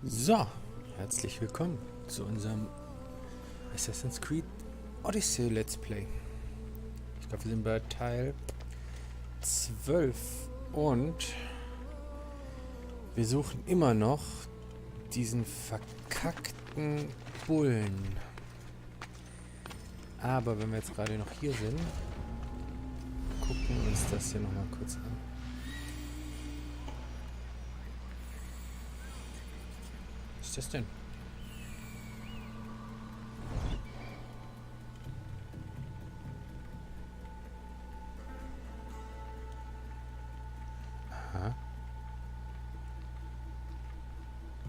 So, herzlich willkommen zu unserem Assassin's Creed Odyssey Let's Play. Ich glaube, wir sind bei Teil 12 und wir suchen immer noch diesen verkackten Bullen. Aber wenn wir jetzt gerade noch hier sind, gucken uns das hier nochmal kurz an. Was ist das denn? Aha.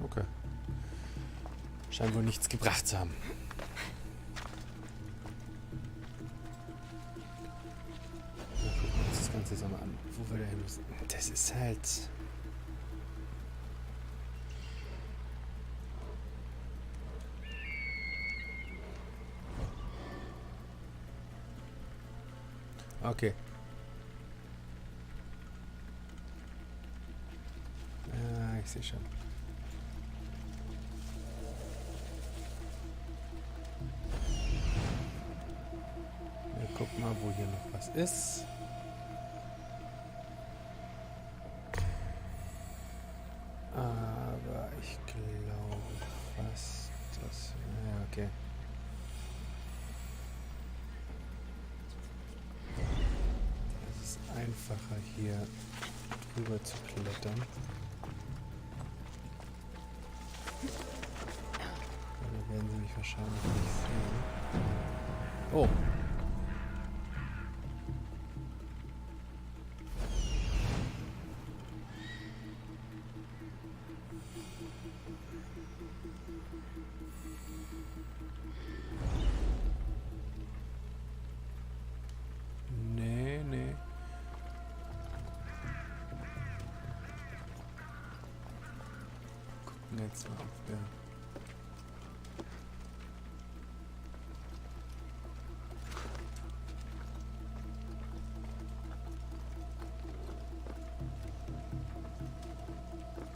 Okay. Scheint wohl nichts gebracht zu haben. Na, gucken wir uns das Ganze jetzt mal an. Wo wir da hin müssen. Das ist halt... Okay. Ja, ich sehe schon. Wir gucken mal, wo hier noch was ist. Aber ich glaube fast, dass... Ja, okay. Einfacher hier drüber zu klettern. Da werden sie mich wahrscheinlich nicht sehen. Oh! Nee. Jetzt mal auf der...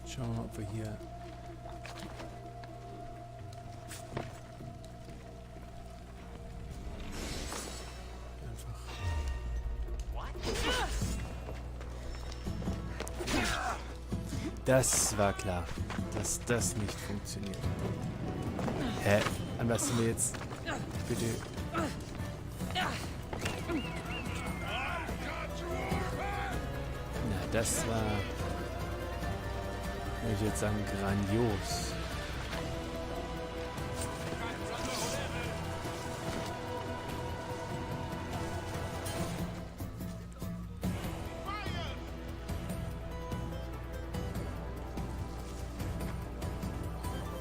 Schauen wir mal, ob wir hier... einfach... Das war klar, dass das nicht funktioniert. Hä? An was sind wir jetzt? Bitte... Na, das war... würde ich jetzt sagen, grandios.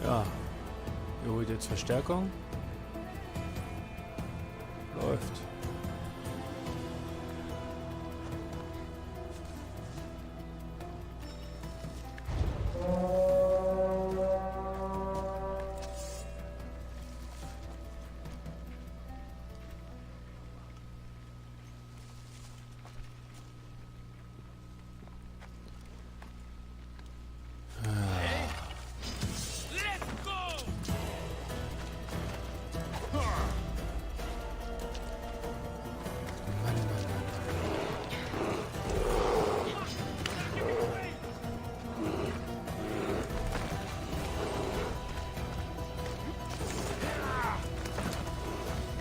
Ja, ihr holt jetzt Verstärkung. Läuft.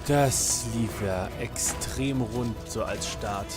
Das lief ja extrem rund, so als Start.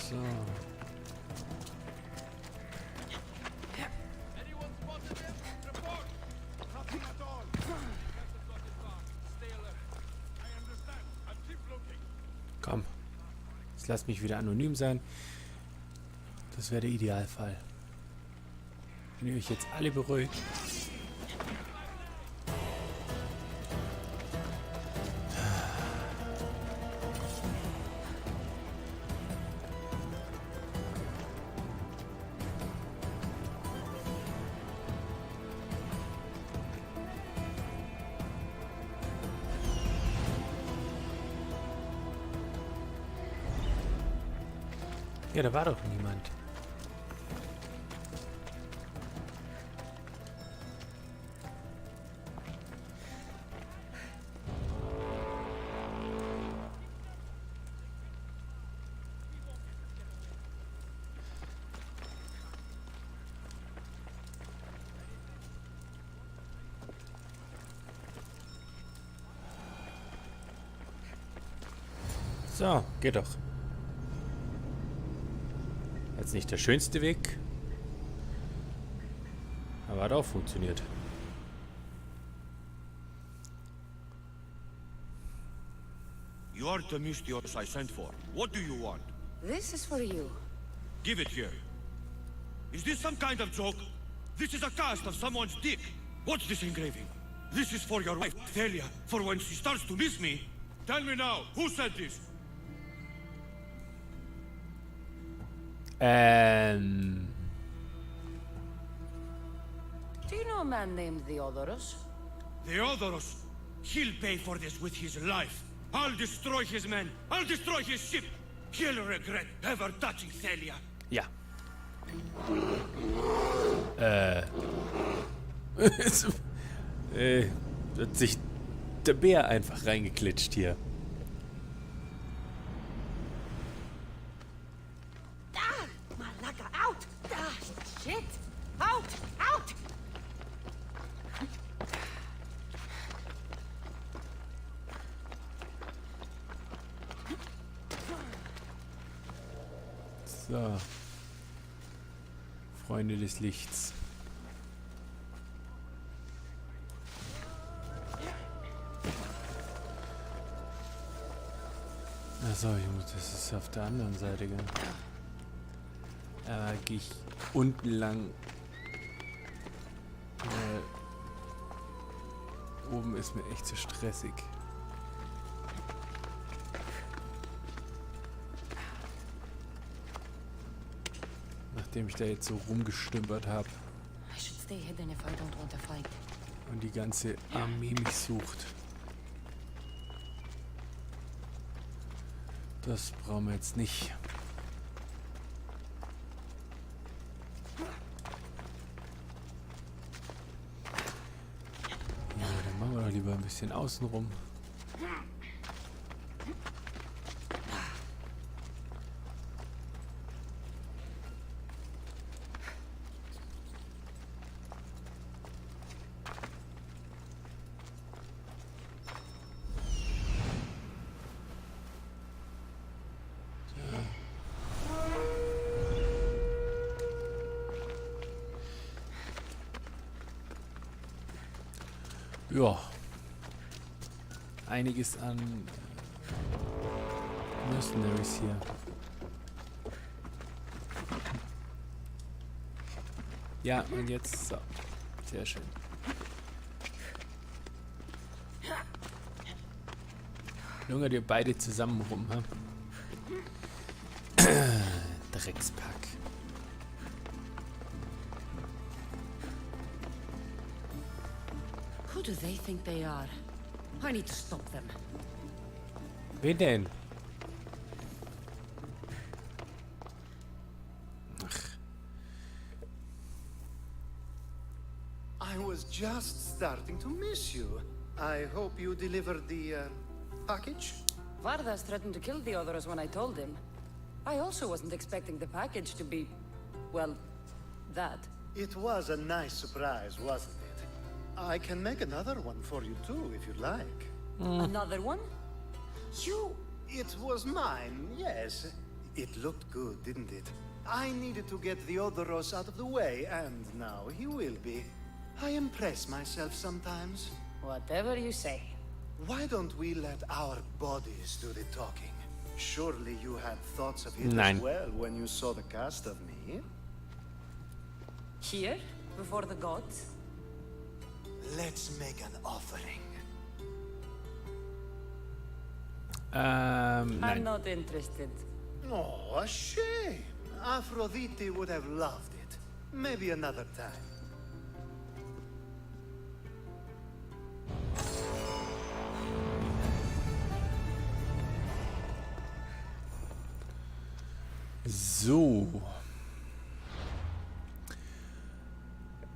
So. Jetzt lasst mich wieder anonym sein. Das wäre der Idealfall. Wenn ihr euch jetzt alle beruhigt. Ja, da war doch niemand. So, geht doch. Jetzt nicht der schönste Weg, aber hat auch funktioniert. You are the Mystios I sent for. What do you want? This is for you. Give it here. Is this some kind of joke? This is a cast of someone's dick. What's this engraving? This is for your wife, Thalia, for when she starts to miss me. Tell me now, who said this? Do you know a man named Theodoros? Theodoros. He'll pay for this with his life. I'll destroy his men. I'll destroy his ship. He'll regret ever touching Thalia. Ja. Hat sich der Bär einfach reingeklitscht hier. Malaka, out! Shit! Out! Out! So. Freunde des Lichts. Achso, das ist auf der anderen Seite. Da gehe ich unten lang. Oben ist mir echt zu stressig. Nachdem ich da jetzt so rumgestümpert habe. I should stay hidden if I don't want to fight. Und die ganze Armee mich sucht. Das brauchen wir jetzt nicht. Ja, dann machen wir doch lieber ein bisschen außenrum. Ja, einiges an Mercenaries hier. Ja, und jetzt so. Sehr schön. Lungert ihr beide zusammen rum, ha? Dreckspack. Who do they think they are? I need to stop them. Wen denn? I was just starting to miss you. I hope you delivered the package? Vardas threatened to kill Theodoros when I told him. I also wasn't expecting the package to be, well, that. It was a nice surprise, wasn't it? I can make another one for you too, if you like. Another one? You... It was mine, yes. It looked good, didn't it? I needed to get Theodoros out of the way, and now he will be. I impress myself sometimes. Whatever you say. Why don't we let our bodies do the talking? Surely you had thoughts of it Nein. as well when you saw the cast of me? Here? Before the gods? Let's make an offering. I'm Nein. not interested. Oh, a shame. Aphrodite would have loved it. Maybe another time. So.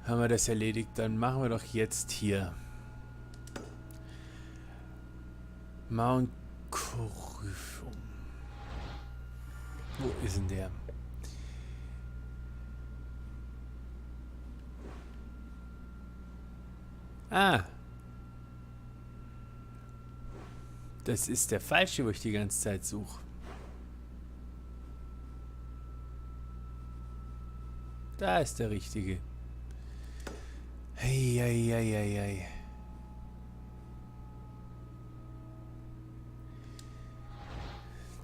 Haben wir das erledigt? Dann machen wir doch jetzt hier. Mount Koryphum. Wo ist denn der? Ah. Das ist der falsche, wo ich die ganze Zeit suche. Da ist der richtige. Hey, hey, hey, hey, hey.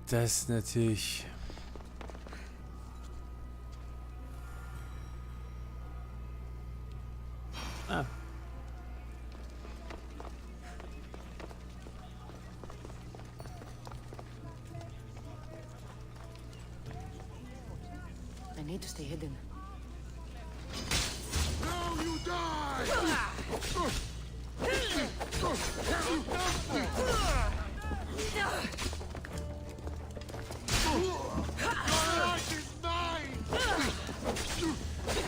Das ist natürlich... Ah. I need to stay hidden. Now you die!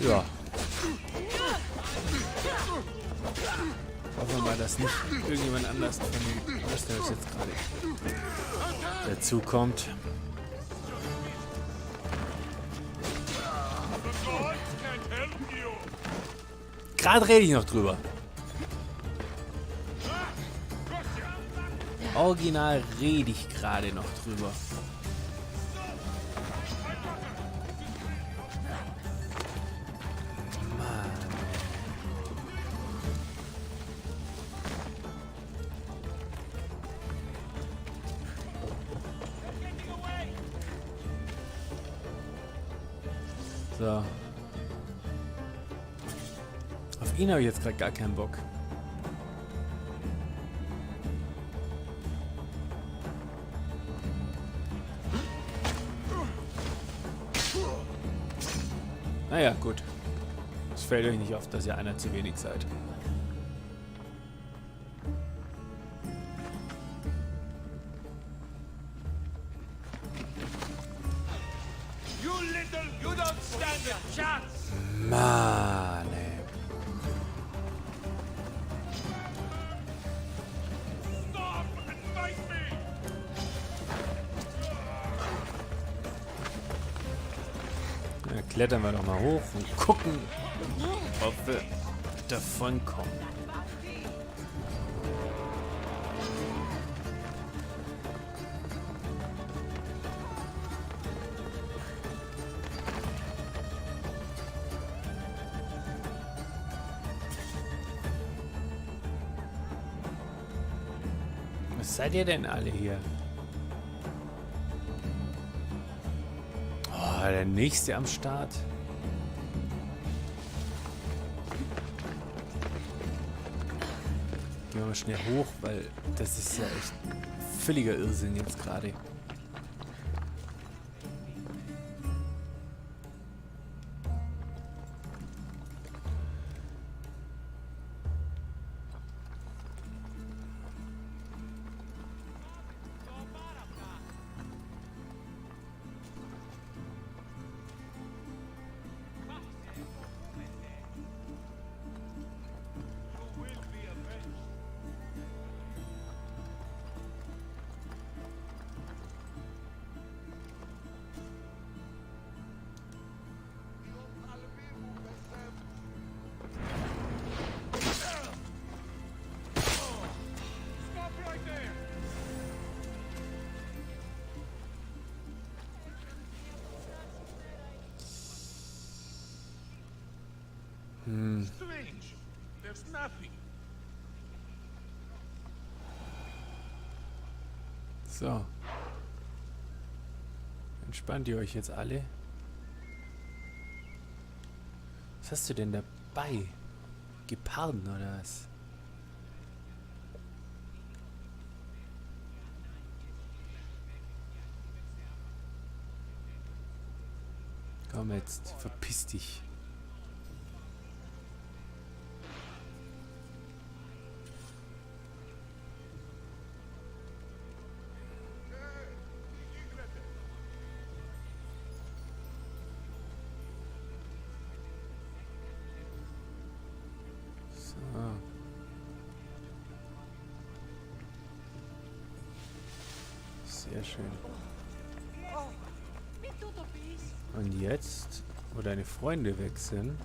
Ja. Hoffen wir mal, dass nicht irgendjemand anders von den Wrestlers jetzt gerade dazu kommt. Gerade rede ich noch drüber. Original rede ich gerade noch drüber. So. Auf ihn habe ich jetzt gerade gar keinen Bock. Naja, gut. Es fällt euch nicht auf, dass ihr einer zu wenig seid. You don't stand a chance! Mann, ey. Stop and fight me! Ja, klettern wir doch mal hoch und gucken, ob wir davon kommen. Was seid ihr denn alle hier? Oh, der nächste am Start. Gehen wir mal schnell hoch, weil das ist ja echt völliger Irrsinn jetzt gerade. Strange. There's nothing. So. Entspannt ihr euch jetzt alle? Was hast du denn dabei? Geparden oder was? Komm jetzt, verpiss dich. Sehr schön. Und jetzt, wo deine Freunde weg sind,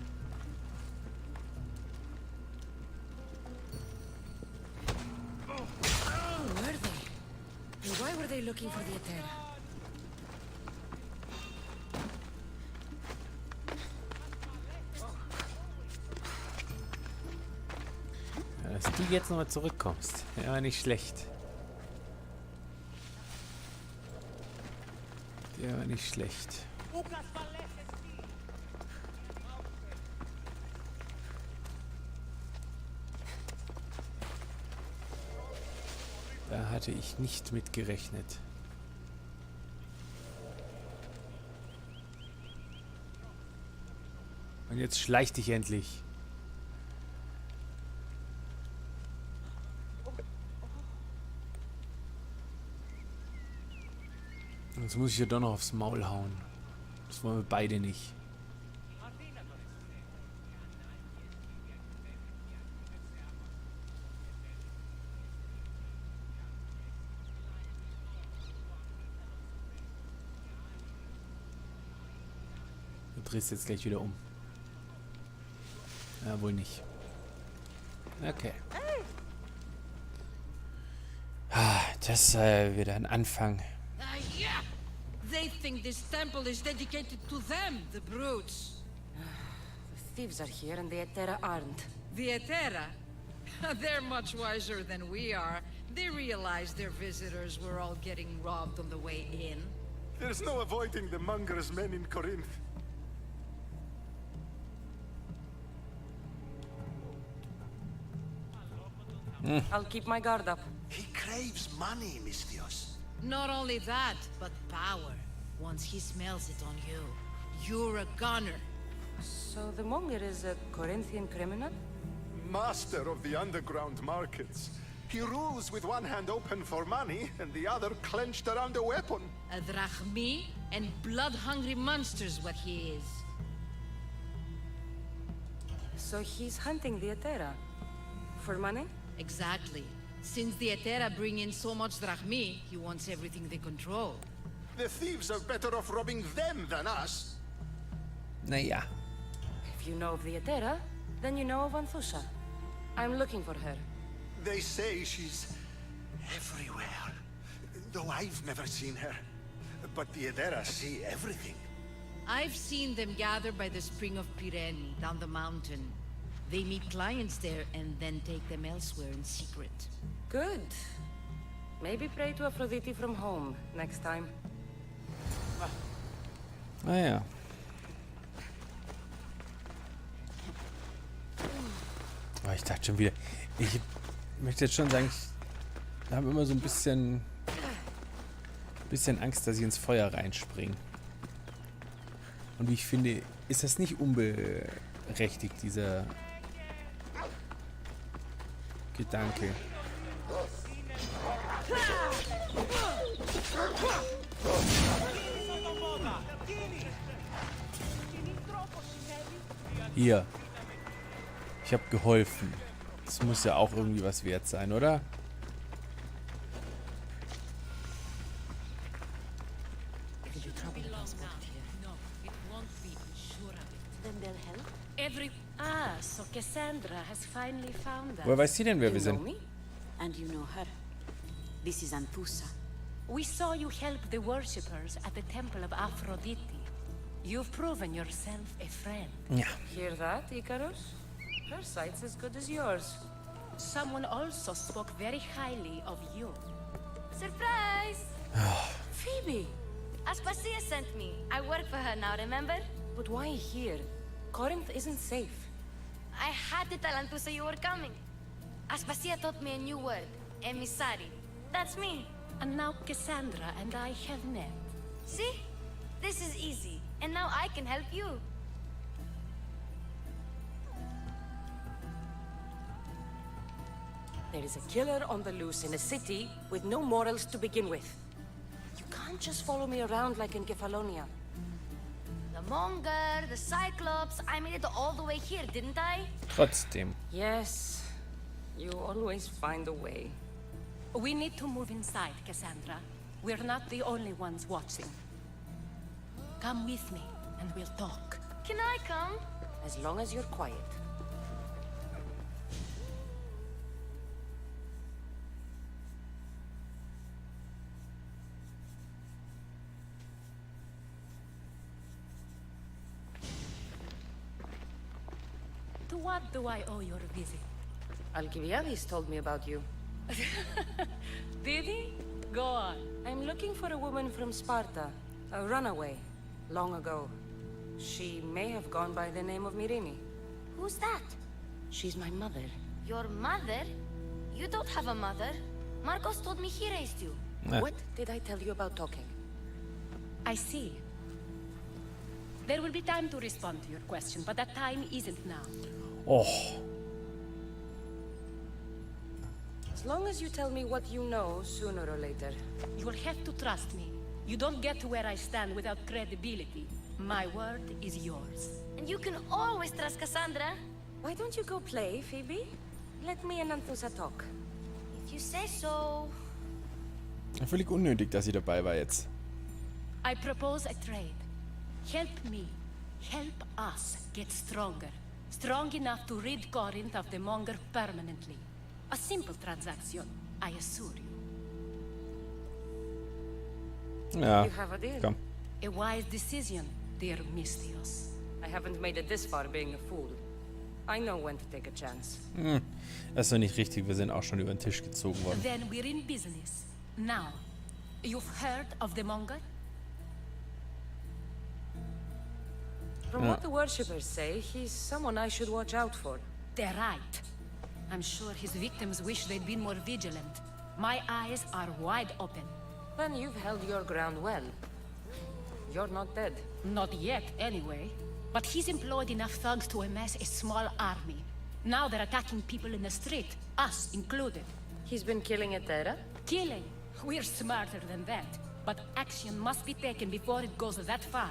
Who were they? And why were they looking for the Etera? ja, dass du jetzt nochmal zurückkommst. Ja, nicht schlecht. Der war nicht schlecht. Da hatte ich nicht mit gerechnet. Und jetzt schleich dich endlich. Jetzt muss ich ja doch noch aufs Maul hauen. Das wollen wir beide nicht. Du drehst jetzt gleich wieder um. Ja, wohl nicht. Okay. Das wird ein Anfang. Yeah! They think this temple is dedicated to them, the brutes. The thieves are here and the Etera aren't. The Etera? They're much wiser than we are. They realized their visitors were all getting robbed on the way in. There's no avoiding the monger's men in Korinth. I'll keep my guard up. He craves money, Misthios. Not only that, but power. Once he smells it on you, you're a gunner. So the monger is a Corinthian criminal? Master of the underground markets. He rules with one hand open for money and the other clenched around a weapon. A drachmi and blood-hungry monster's what he is. So he's hunting the Etera. For money? Exactly. Since the Etera bring in so much drachmi, he wants everything they control. The thieves are better off robbing them than us. Naja. If you know of the Etera, then you know of Anthusha. I'm looking for her. They say she's everywhere, though I've never seen her. But the Edera see everything. I've seen them gather by the spring of Pireni, down the mountain. They meet clients there and then take them elsewhere in secret. Good. Maybe pray to Aphrodite from home next time. Naja. Oh, ich dachte schon wieder. Ich möchte jetzt schon sagen, ich habe immer so ein bisschen Angst, dass ich ins Feuer reinspringe. Und wie ich finde, ist das nicht unberechtigt, dieser Gedanke. Hier. Ich habe geholfen. Das muss ja auch irgendwie was wert sein, oder? Then they'll help? So Cassandra has finally found us. Woher weiß sie denn, wer wir You know sind? me? And you know her. This is Anthusa. We saw you help the worshippers at the temple of Aphrodite. You've proven yourself a friend. Ja. Hear that, Icarus? Her sight's as good as yours. Someone also spoke very highly of you. Surprise! Phoebe! Aspasia sent me. I work for her now, remember? But why here? Corinth isn't safe. I had to tell Anthusa you were coming. Aspasia taught me a new word. Emissary. That's me. And now Cassandra and I have met. See? This is easy. And now I can help you. There is a killer on the loose in a city with no morals to begin with. You can't just follow me around like in Kefalonia. The Monger, the Cyclops. I made it all the way here, didn't I? Trotzdem. Yes, you always find a way. We need to move inside, Cassandra. We're not the only ones watching. Come with me, and we'll talk. Can I come? As long as you're quiet. To what do I owe your visit? Alcibiades told me about you. Did he? Go on. I'm looking for a woman from Sparta. A runaway. Long ago. She may have gone by the name of Myrini. Who's that? She's my mother. Your mother? You don't have a mother. Marcos told me he raised you. Nah. What did I tell you about talking? I see. There will be time to respond to your question, but that time isn't now. Oh. As long as you tell me what you know, sooner or later. You will have to trust me. You don't get to where I stand without credibility. My word is yours. And you can always trust Cassandra. Why don't you go play, Phoebe? Let me and Anthusa talk. If you say so. Völlig unnötig, dass sie dabei war jetzt. I propose a trade. Help me. Help us get stronger. Strong enough to rid Corinth of the Monger permanently. A simple transaction, I assure you. Ja, You have a deal. komm. A wise decision, dear Mystios. I haven't made it this far being a fool. I know when to take a chance. Das ist doch nicht richtig, wir sind auch schon über den Tisch gezogen worden. Then we're in business. Now, you've heard of the Monger? From what the worshippers say, he's someone I should watch out for. They're right. I'm sure his victims wish they'd been more vigilant. My eyes are wide open. Then you've held your ground well. You're not dead. Not yet, anyway. But he's employed enough thugs to amass a small army. Now they're attacking people in the street, us included. He's been killing at Terra? Killing. We're smarter than that. But action must be taken before it goes that far.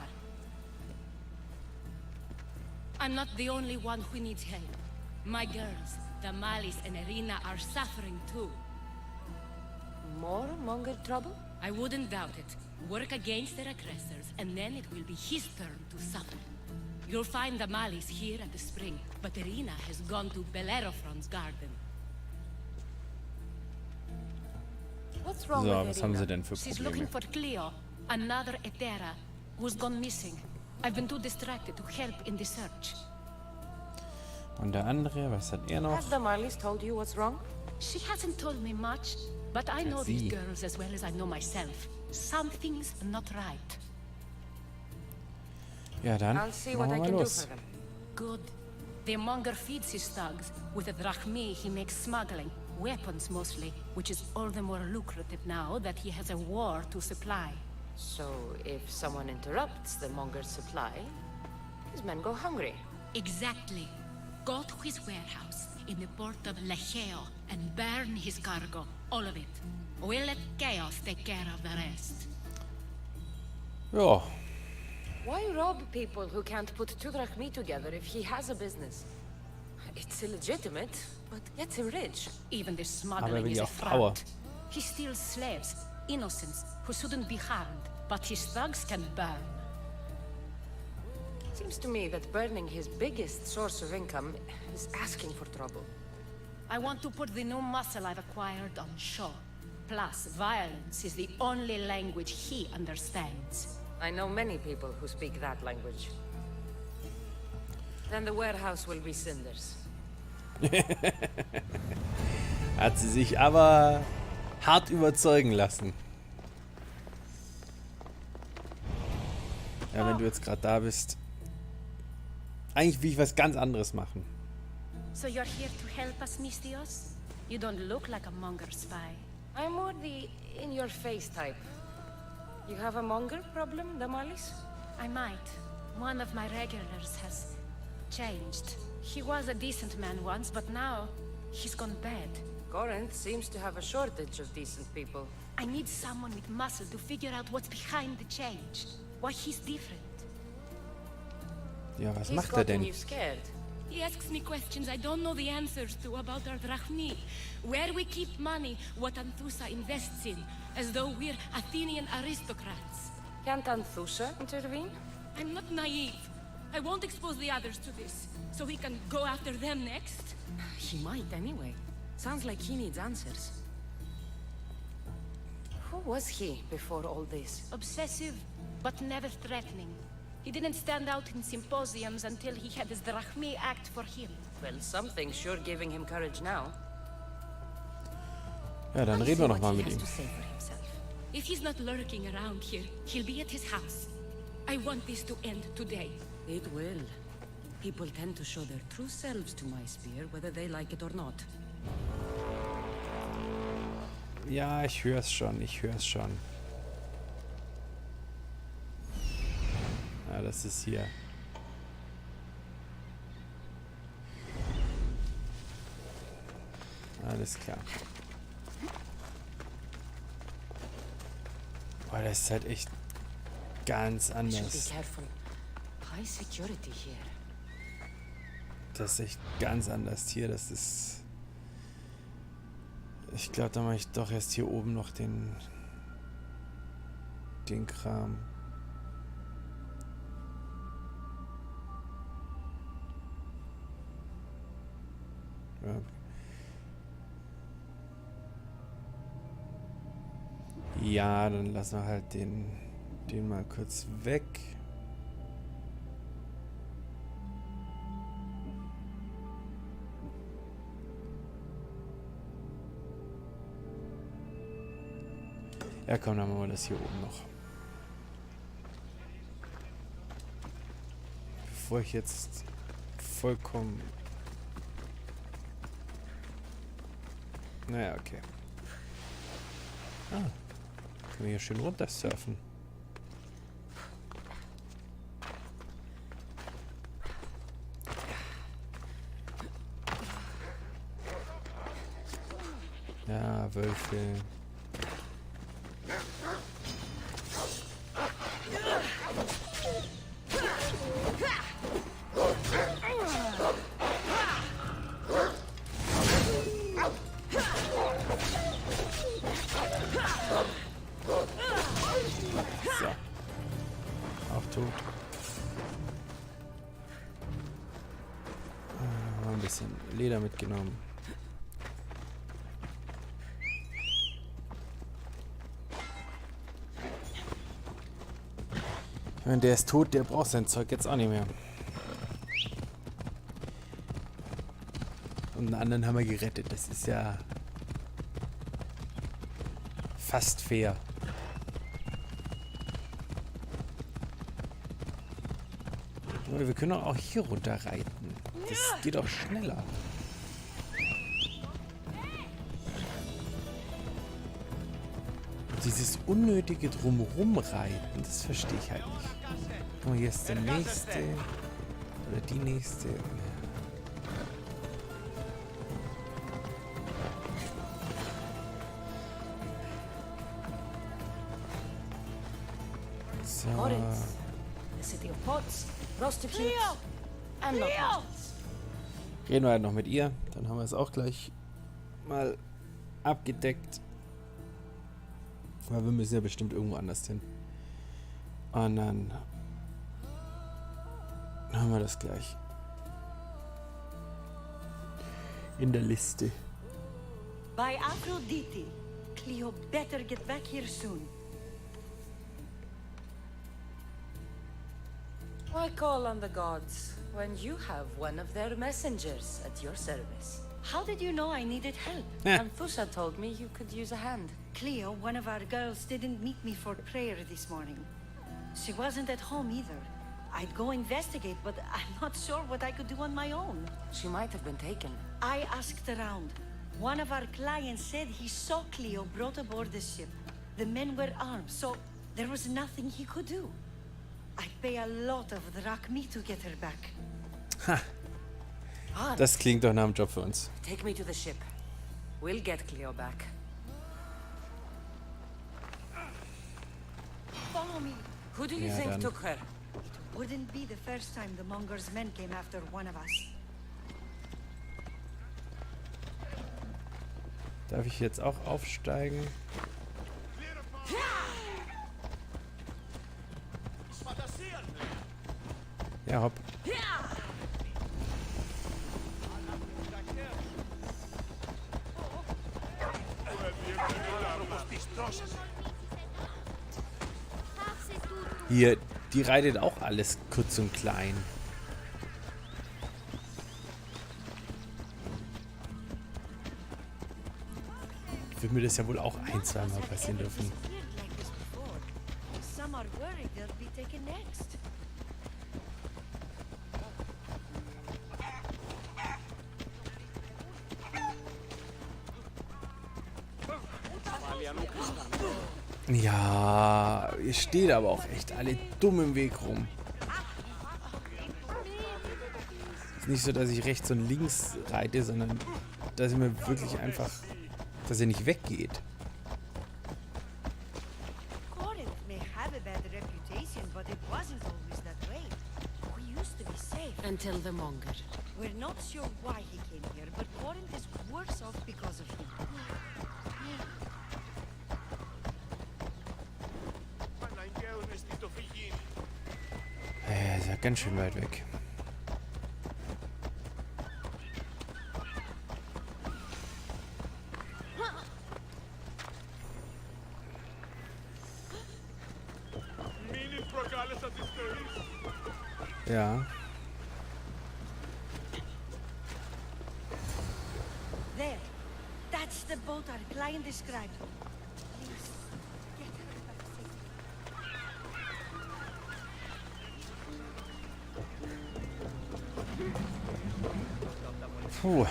I'm not the only one who needs help. My girls, Damalis and Irina, are suffering too. More Monger trouble? I wouldn't doubt it. Work against their aggressors, and then it will be his turn to suffer. You'll find Damalis here at the spring, but Irina has gone to Bellerophon's garden. What's wrong So, with was haben sie Irina? denn für She's looking Probleme? for Cleo, another Etera, who's gone missing. I've been too distracted to help in the search. Und der andere, was hat er noch? Has Damalis told you what's wrong? She hasn't told me much, but I know these girls as well as I know myself. Something's not right. Ja, dann I'll see machen what I wir mal can do los. for them. Good. The Monger feeds his thugs. With the drachmi, he makes smuggling. Weapons, mostly. Which is all the more lucrative now that he has a war to supply. So, if someone interrupts the Monger's supply, his men go hungry. Exactly. Go to his warehouse in the port of Lecheo and burn his cargo. All of it. We'll let Chaos take care of the rest. Ja, Why rob people who can't put two drachmi together if he has a business? It's illegitimate, but gets him rich. Even the Aber smuggling will is ja a auch Power. front. He steals slaves, innocents, who shouldn't be harmed, but his thugs can burn. Seems to me that burning his biggest source of income is asking for trouble. I want to put the new muscle I've acquired on show. Plus, violence is the only language he understands. I know many people who speak that language. Then the warehouse will be cinders. hat sie sich aber hart überzeugen lassen. Ja, wenn du jetzt gerade da bist. Eigentlich will ich was ganz anderes machen. So you're here to help us, Mistios? You don't look like a Monger spy. I'm more the in-your-face type. You have a monger problem, Damalis? I might. One of my regulars has changed. He was a decent man once, but now he's gone bad. Korinth seems to have a shortage of decent people. I need someone with muscle to figure out what's behind the change. Why he's different. Ja, was He's macht er gotten denn? you scared. He asks me questions I don't know the answers to about our drachmi. Where we keep money, what Anthusa invests in. As though we're Athenian aristocrats. Can't Anthusa intervene? I'm not naive. I won't expose the others to this. So he can go after them next? He might anyway. Sounds like he needs answers. Who was he before all this? Obsessive, but never threatening. He didn't stand out in symposiums until he had his drachmi act for him. Well, something's sure giving him courage now. Ja, dann reden wir noch mal mit ihm. If he's not lurking around here, he'll be at his house. I want this to end today. It will. People tend to show their true selves to my spear, whether they like it or not. Ja, ich höre es schon, Ja, das ist hier. Alles klar. Boah, das ist halt echt ganz anders. High security here. Das ist echt ganz anders hier. Das ist... Ich glaube, da mache ich doch erst hier oben noch den Kram. Ja. Ja, dann lassen wir halt den mal kurz weg. Ja, komm, dann machen wir das hier oben noch. Bevor ich jetzt vollkommen... Naja, okay. Ah, können wir hier schön runtersurfen. Ja, Wölfe. So. Auch tot. Ein bisschen Leder mitgenommen. Ich meine, der ist tot, der braucht sein Zeug jetzt auch nicht mehr. Und einen anderen haben wir gerettet. Das ist ja fast fair. Aber wir können auch hier runter reiten. Das geht auch schneller. Dieses unnötige Drumherum reiten, das verstehe ich halt nicht. Guck mal, hier ist der nächste. Oder die nächste. So. Korinth, the city of pots, prostitutes, and not merchants. Reden wir halt noch mit ihr. Dann haben wir es auch gleich mal abgedeckt. Weil wir müssen ja bestimmt irgendwo anders hin. Und dann haben wir das gleich in der Liste. By Aphrodite, Cleo better get back here soon. Why call on the gods when you have one of their messengers at your service? How did you know I needed help? Anthusa told me you could use a hand. Cleo, one of our girls, didn't meet me for prayer this morning. She wasn't at home either. I'd go investigate, but I'm not sure what I could do on my own. She might have been taken. I asked around. One of our clients said he saw Cleo brought aboard the ship. The men were armed, so there was nothing he could do. I'd pay a lot of drachmi to get her back. Han, Das klingt doch nach einem Job für uns. take me to the ship. We'll get Cleo back. Follow me. Who do you Ja, think dann. took her? Wouldn't be the first time the Monger's men came after one of us. Darf ich jetzt auch aufsteigen? Ja, hopp. Hier, die reitet auch alles kurz und klein. Wird mir das ja wohl auch ein-, zweimal passieren dürfen. Some are worried they'll be taken next. Ja, ihr steht aber auch echt alle dumm im Weg rum. Ist nicht so, dass ich rechts und links reite, sondern dass ihr mir wirklich einfach, dass ihr nicht weggeht. Korinth may have a bad reputation, but it wasn't always that way. We used to be safe. Until the Monger. We're not sure why he came here, but Korinth is worse off because of him. Ist ja ganz schön weit weg. Ja. There. That's the boat our client described. Please, get her back safe. Puh.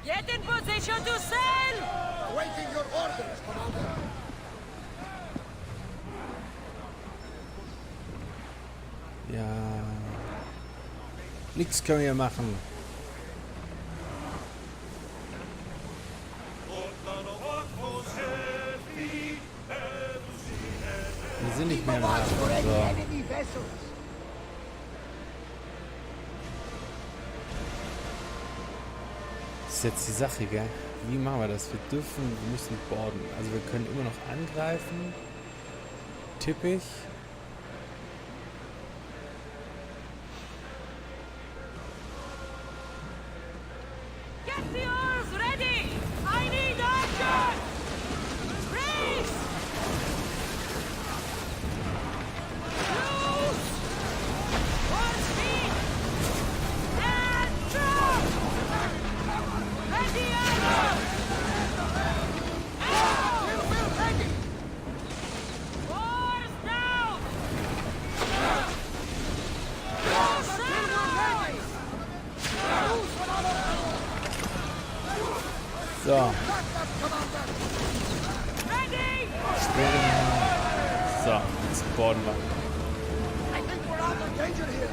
Get in position to sail! Awaiting your orders, Commander. Ja. Nichts können wir machen. Wir sind nicht mehr im Hafen. So. Das ist jetzt die Sache, gell? Wie machen wir das? Wir müssen boarden. Also wir können immer noch angreifen. Tippig. Get the oars ready! I need action! Race! Loose! For speed! And drop! Ready, arrow! Oars down! So. Ready! So, jetzt boarden wir. I think we're out of danger here.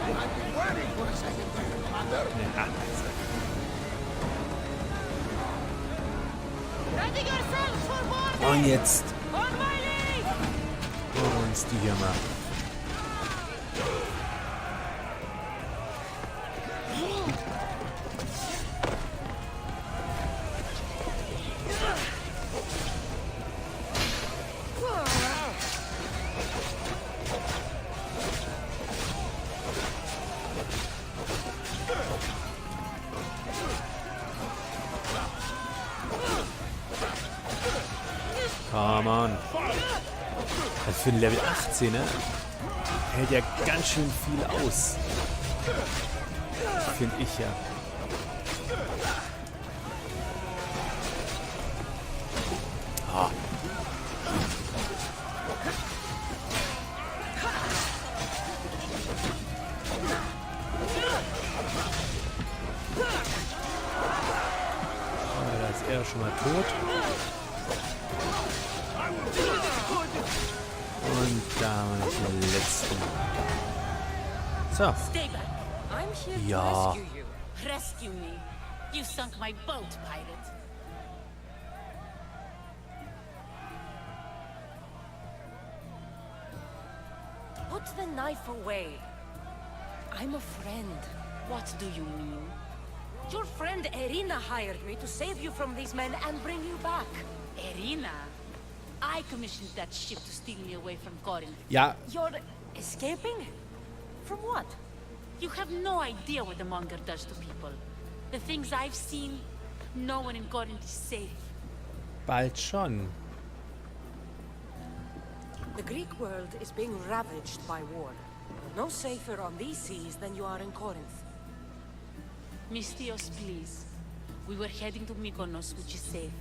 I've been waiting for a second there, Commander. Ja. Ready yourselves for boarding! Und jetzt On my lead! holen wir uns die hier mal. Come on. Das für ein Level 18, ne? Hält ja ganz schön viel aus. Finde ich ja. Da ist er schon mal tot. Und da haben wir noch den letzten. So. Stay back. I'm here to Ja. rescue you. Rescue me. You sunk my boat, pirate. Put the knife away. I'm a friend. What do you mean? Your friend Irina hired me to save you from these men and bring you back. Irina? I commissioned that ship to steal me away from Korinth. Ja, You're escaping? From what? You have no idea what the monger does to people. The things I've seen, no one in Korinth is safe. bald schon. The Greek world is being ravaged by war. No safer on these seas than you are in Corinth. Mystios, please. We were heading to Mykonos, which is safe.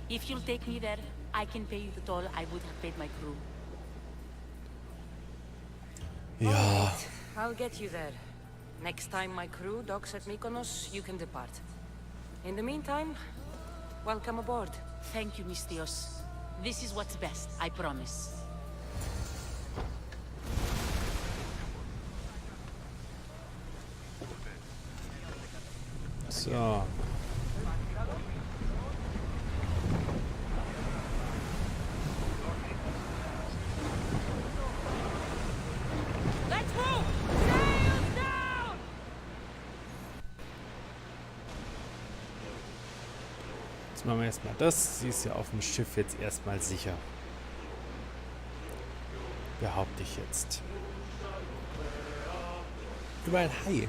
If you'll take me there, I can pay you the toll I would have paid my crew. Ja, I'll get you there. Next time my crew docks at Mykonos, you can depart. In the meantime, welcome aboard. Thank you, Mystios. This is what's best, I promise. so. Let's move! Sails down! Jetzt machen wir erstmal das. Sie ist ja auf dem Schiff jetzt erstmal sicher. Behaupte ich jetzt. Überall Hai.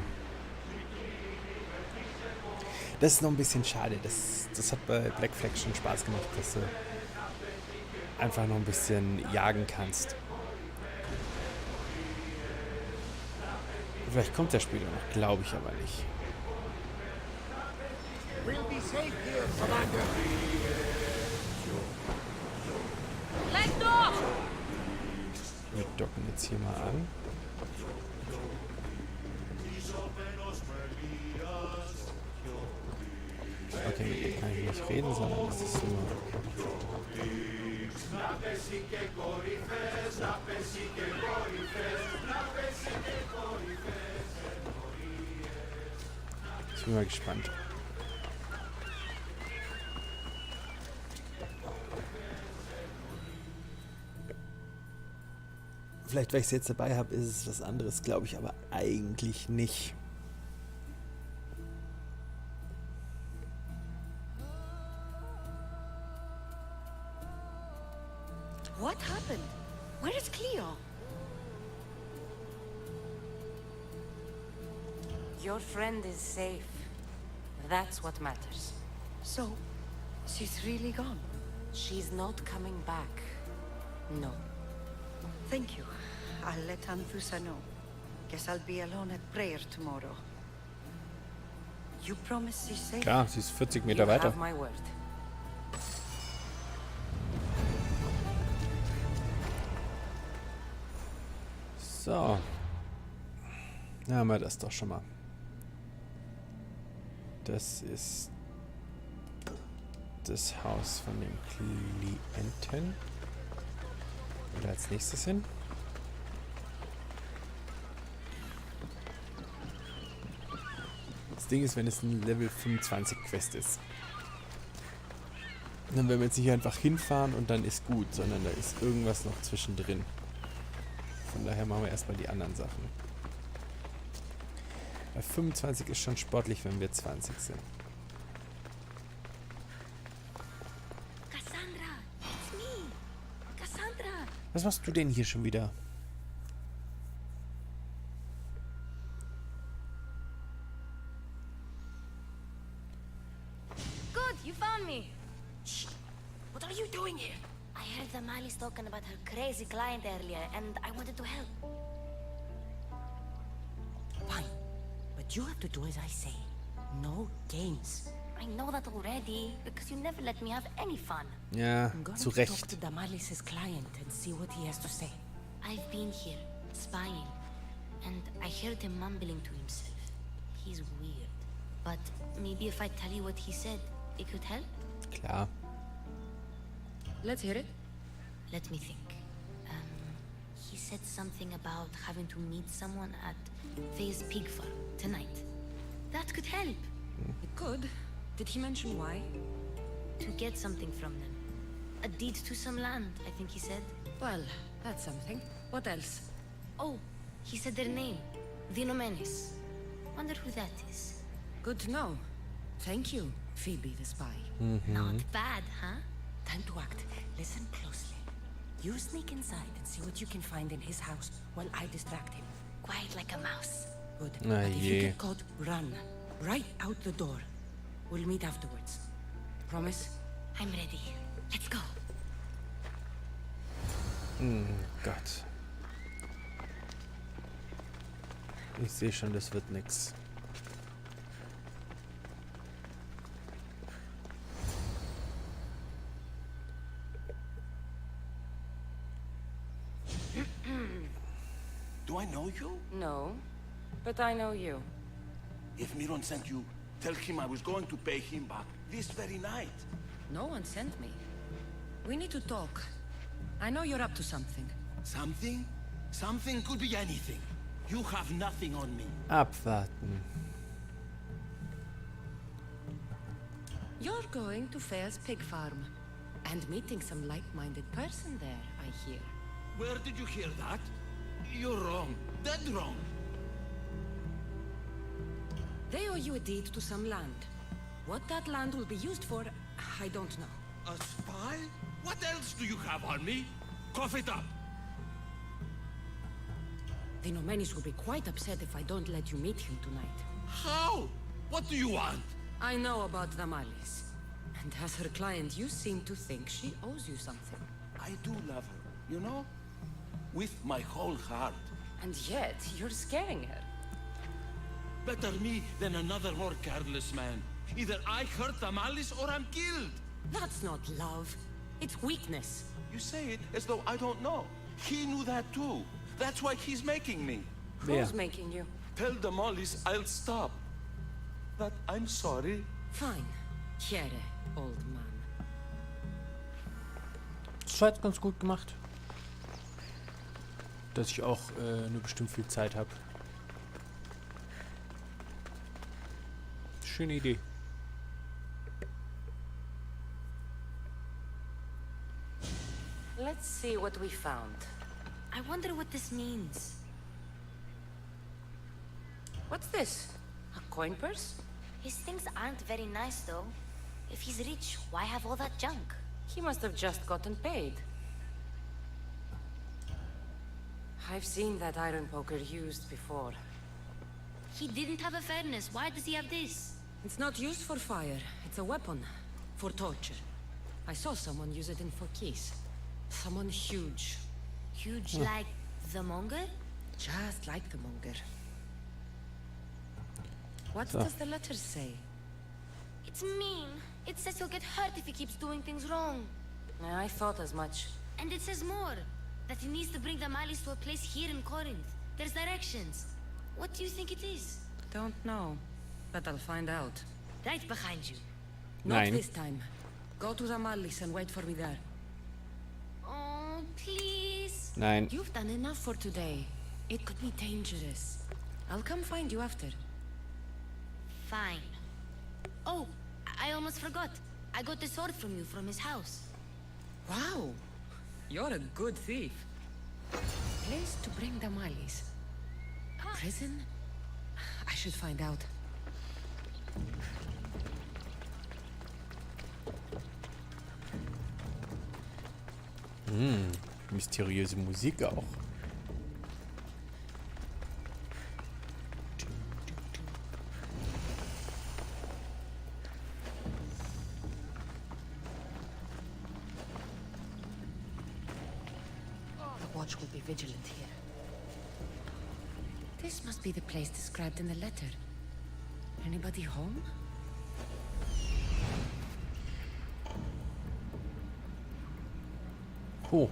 Das ist noch ein bisschen schade. Das hat bei Black Flag schon Spaß gemacht, dass du einfach noch ein bisschen jagen kannst. Vielleicht kommt der später noch, glaube ich aber nicht. Let go! Wir docken jetzt hier mal an. Okay, mit ihr kann ich nicht reden, sondern es ist nur... Ich bin mal gespannt. Vielleicht, weil ich es jetzt dabei habe, ist es was anderes, glaube ich, aber eigentlich nicht. What happened? Where is Cleo? Your friend is safe. That's what matters. So, she's really gone. She's not coming back. No. Thank you. I'll let Anthusa know. Guess I'll be alone at prayer tomorrow. You promise she's safe? Klar, sie ist 40 Meter You weiter. have my word. So. Da haben wir das doch schon mal. Das ist das Haus von dem Klienten. Oder als nächstes hin. Das Ding ist, wenn es ein Level 25 Quest ist, dann werden wir jetzt nicht einfach hinfahren und dann ist gut, sondern da ist irgendwas noch zwischendrin. Von daher machen wir erstmal die anderen Sachen. Bei 25 ist schon sportlich, wenn wir 20 sind. Cassandra, it's me. Cassandra. Was machst du denn hier schon wieder? Good, you found me. Shh! What are you doing here? I heard the Mali's talking about her crazy client earlier, and I wanted to help. Fine. But you have to do as I say. No games. I know that already, because you never let me have any fun. Ja, I'm going zu to talk Recht. to Damalis's client and see what he has to say. I've been here, spying, and I heard him mumbling to himself. He's weird. But maybe if I tell you what he said, it could help? Klar. Let's hear it. Let me think. He said something about having to meet someone at Faye's pig farm tonight. That could help. It could. Did he mention why? To get something from them. A deed to some land, I think he said. Well, that's something. What else? Oh, he said their name. The Nomenes. Wonder who that is. Good to know. Thank you, Phoebe the spy. Not bad, huh? Time to act. Listen closely. You sneak inside and see what you can find in his house while I distract him. Quiet like a mouse. Good. Ah, But if you yeah. get caught, run. Right out the door. We'll meet afterwards. Promise? I'm ready. Let's go. Gott. Ich sehe schon, das wird nix. Do I know you? No, but I know you. If Miron sent you, tell him I was going to pay him back this very night. No one sent me. We need to talk. I know you're up to something. Something? Something could be anything. You have nothing on me. Abwarten. You're going to Faye's pig farm. And meeting some like-minded person there, I hear. Where did you hear that? You're wrong. Dead wrong. They owe you a deed to some land. What that land will be used for, I don't know. A spy? What else do you have on me? Cough it up. The Nomenis will be quite upset if I don't let you meet him tonight. How? What do you want? I know about Damalis. And as her client, you seem to think she owes you something. I do love her, you know? With my whole heart. And yet, you're scaring her. Better me than another more careless man. Either I hurt Damalis or I'm killed. That's not love. It's weakness. You say it as though I don't know. He knew that too. That's why he's making me. Who's making you? Tell Damalis I'll stop. That I'm sorry. Fine. Here, old man. Das war jetzt ganz gut gemacht. Dass ich auch nur bestimmt viel Zeit habe. Schöne Idee. Let's see what we found. I wonder what this means. What's this? A coin purse? His things aren't very nice, though. If he's rich, why have all that junk? He must have just gotten paid. I've seen that iron poker used before. He didn't have a furnace. Why does he have this? It's not used for fire. It's a weapon. For torture. I saw someone use it in Fokis. Someone huge. Huge like the monger? Just like the monger. What So. does the letter say? It's mean. It says he'll get hurt if he keeps doing things wrong. Yeah, I thought as much. And it says more. That he needs to bring the Malis to a place here in Corinth. There's directions. What do you think it is? Don't know. But I'll find out. Right behind you. Not Nein. this time. Go to the Malis and wait for me there. Oh, please. Nein. You've done enough for today. It could be dangerous. I'll come find you after. Fine. Oh, I almost forgot. I got the sword from you from his house. Wow. You're a good thief. Place to bring the Malis. A prison? I should find out. Mysteriöse Musik auch. The watch will be vigilant here. This must be the place described in the letter. Anybody home? Oh.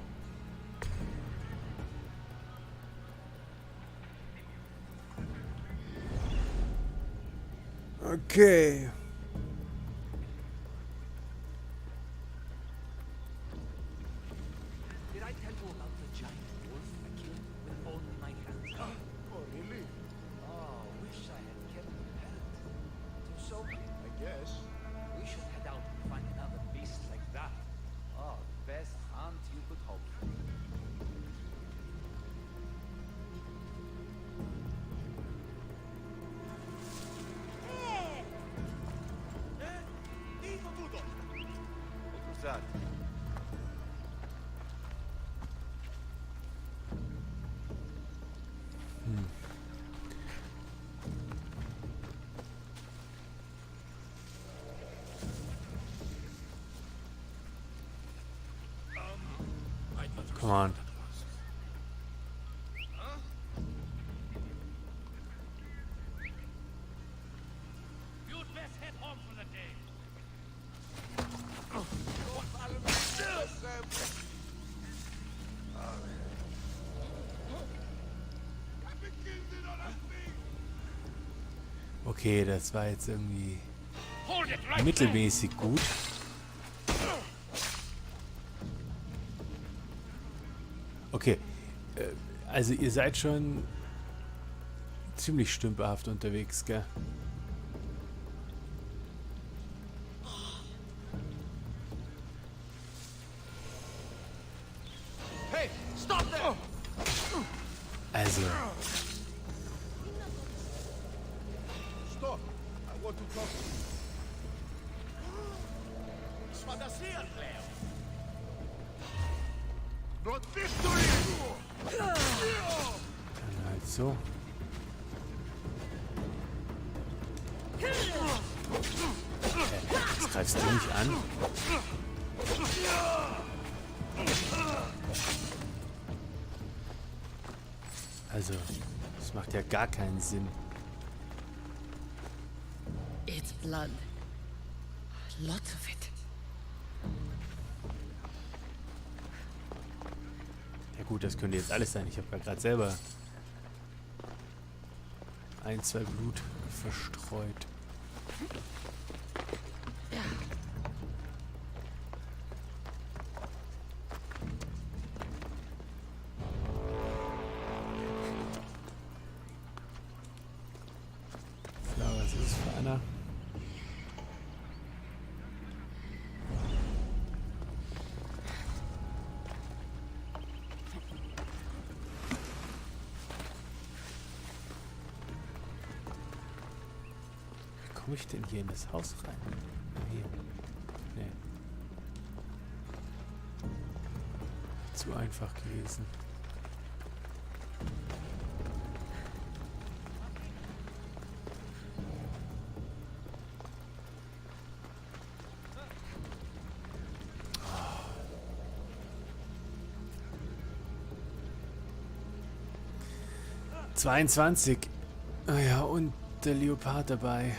Okay. Did I tell you about the giant wolf I killed with only my hands? Oh, really? Oh, wish I had kept prepared. So, I guess. we should head out and find another beast like that. Oh, best hunt you could hope for. What was that? Come on. You'd best head home for the day. Okay, das war jetzt irgendwie Hold it right mittelmäßig gut. Okay, also ihr seid schon ziemlich stümperhaft unterwegs, gell? Hey, stop there! Also, Stop! I want to talk to you. Was war das hier, Claire? Not victory! dann halt so. Jetzt greifst du mich an. Also, das macht ja gar keinen Sinn. It's blood. Lots of it. Ja gut, das könnte jetzt alles sein. Ich habe ja gerade selber 1, 2 Blut verstreut. So, was ist es für einer? Wie komme ich denn hier in das Haus rein? Ah, hier. Nee. Zu einfach gewesen. Oh. 22. Ah ja, und der Leopard dabei.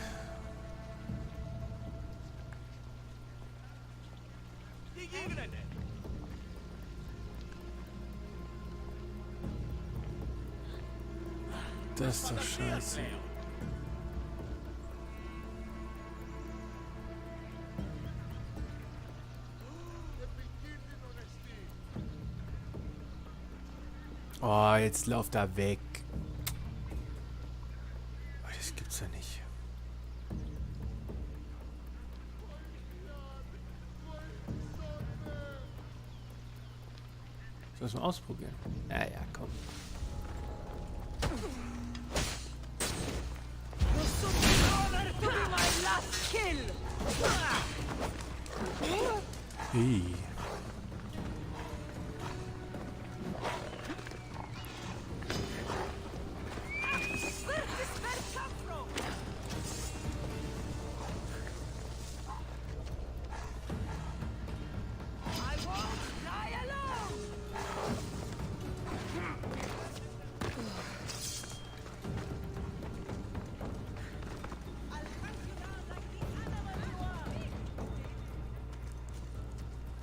Das ist doch scheiße. Oh, jetzt lauf da weg. Oh, das gibt's ja nicht. Soll ich mal ausprobieren? Ja, ja, komm. Hey.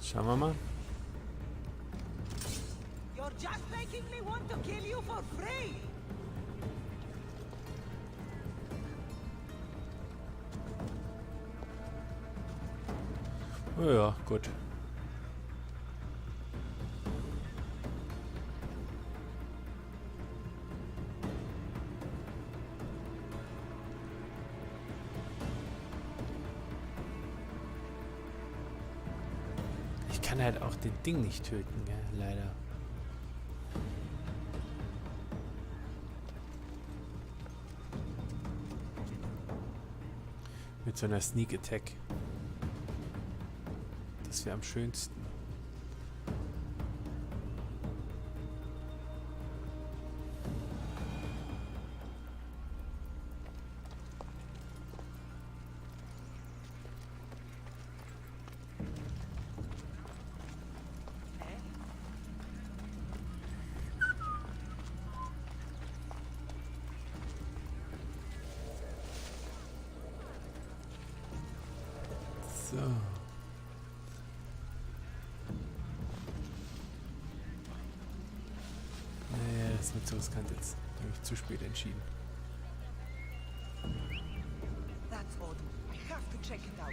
Schauen wir mal. You're just making me want to kill you for free. Ja, gut. Ich kann halt auch den Ding nicht töten, gell? Leider. Mit so einer Sneak Attack. Das wäre am schönsten. So. Naja, das wird so riskant jetzt. Da habe ich zu spät entschieden. That's odd. I have to check it out.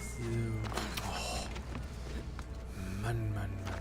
So. Oh. Mann, Mann, Mann.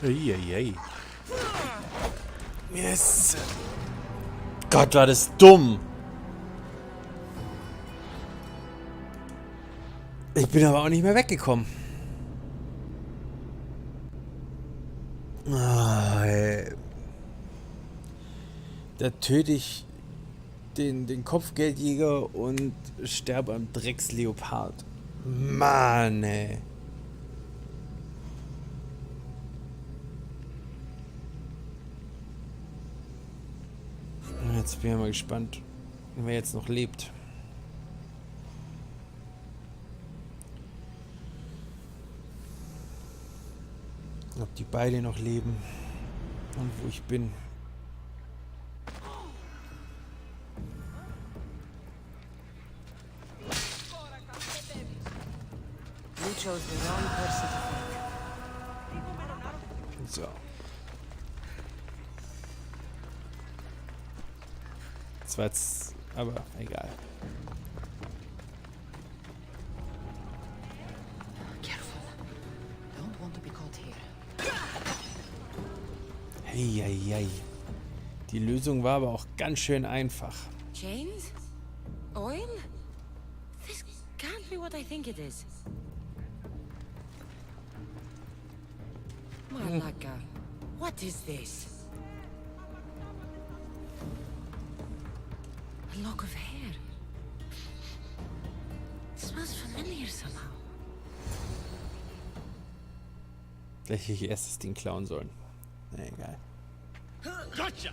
Eieiei. Yes. Gott, war das dumm. Ich bin aber auch nicht mehr weggekommen. Ah, ey. Da töte ich den Kopfgeldjäger und sterbe am Drecksleopard. Mann, ey. Jetzt bin ich mal gespannt, wer jetzt noch lebt. Ob die beide noch leben und wo ich bin. You chose the wrong person to fight. So. Das war jetzt, aber egal. Careful. Don't want to be caught here. Hey, hey, hey. Die Lösung war aber auch ganz schön einfach. Chains? Oil? This can't be what I think it is. Malaka, what is this? A lock of hair. It smells familiar somehow. Vielleicht hätte ich erst das Ding klauen sollen. Na egal. Gotcha!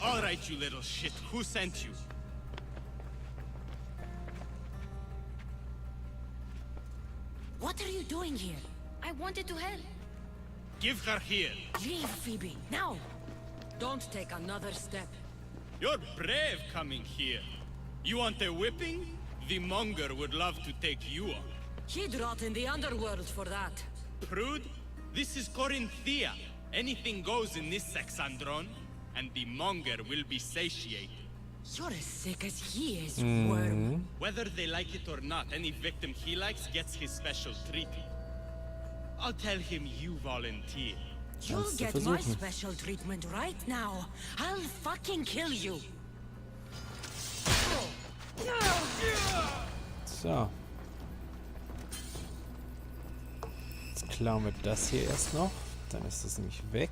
Alright, you little shit. Who sent you? What are you doing here? I wanted to help. Give her here. Leave, Phoebe, now. Don't take another step. You're brave coming here. You want a whipping? The monger would love to take you on. He'd rot in the underworld for that. Prude, this is Corinthia. Anything goes in this Sexandron, and the monger will be satiated. You're as sick as he is, worm. Whether they like it or not, any victim he likes gets his special treatment. I'll tell him you volunteer. You'll get my special treatment right now. I'll fucking kill you. So. Jetzt klauen wir das hier erst noch. Dann ist das nämlich weg.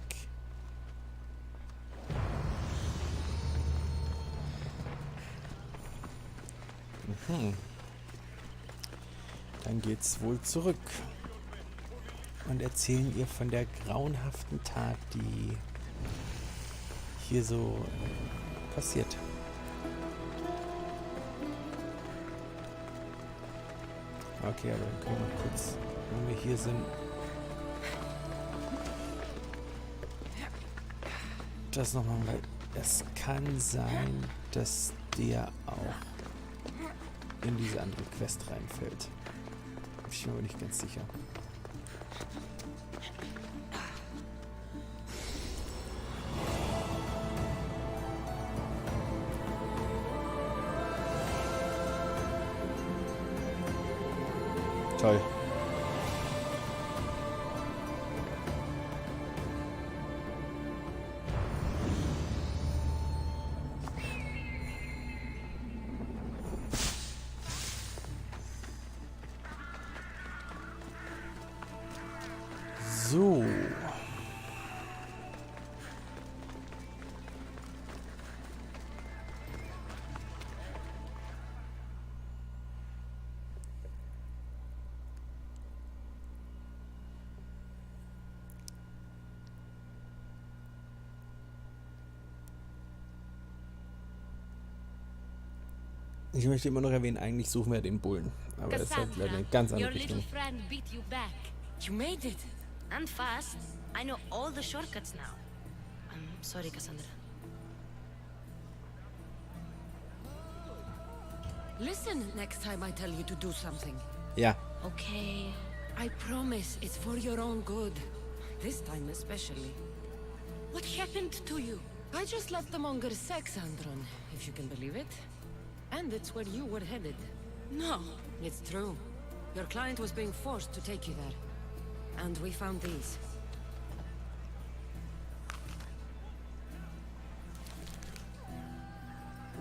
Dann geht's wohl zurück. Und erzählen ihr von der grauenhaften Tat, die hier so passiert. Okay, aber dann können wir mal kurz, wenn wir hier sind, das nochmal, weil es kann sein, dass der auch in diese andere Quest reinfällt. Bin ich mir aber nicht ganz sicher. Toll. So. Ich möchte immer noch erwähnen, eigentlich suchen wir den Bullen. Aber es ist halt leider eine ganz andere Richtung. You made it. And fast. I know all the shortcuts now. I'm sorry, Cassandra. Listen next time I tell you to do something. Ja. Okay. I promise it's for your own good. This time especially. What happened to you? I just left the monger sex, Andron, if you can believe it. And it's where you were headed. No. It's true. Your client was being forced to take you there. And we found these.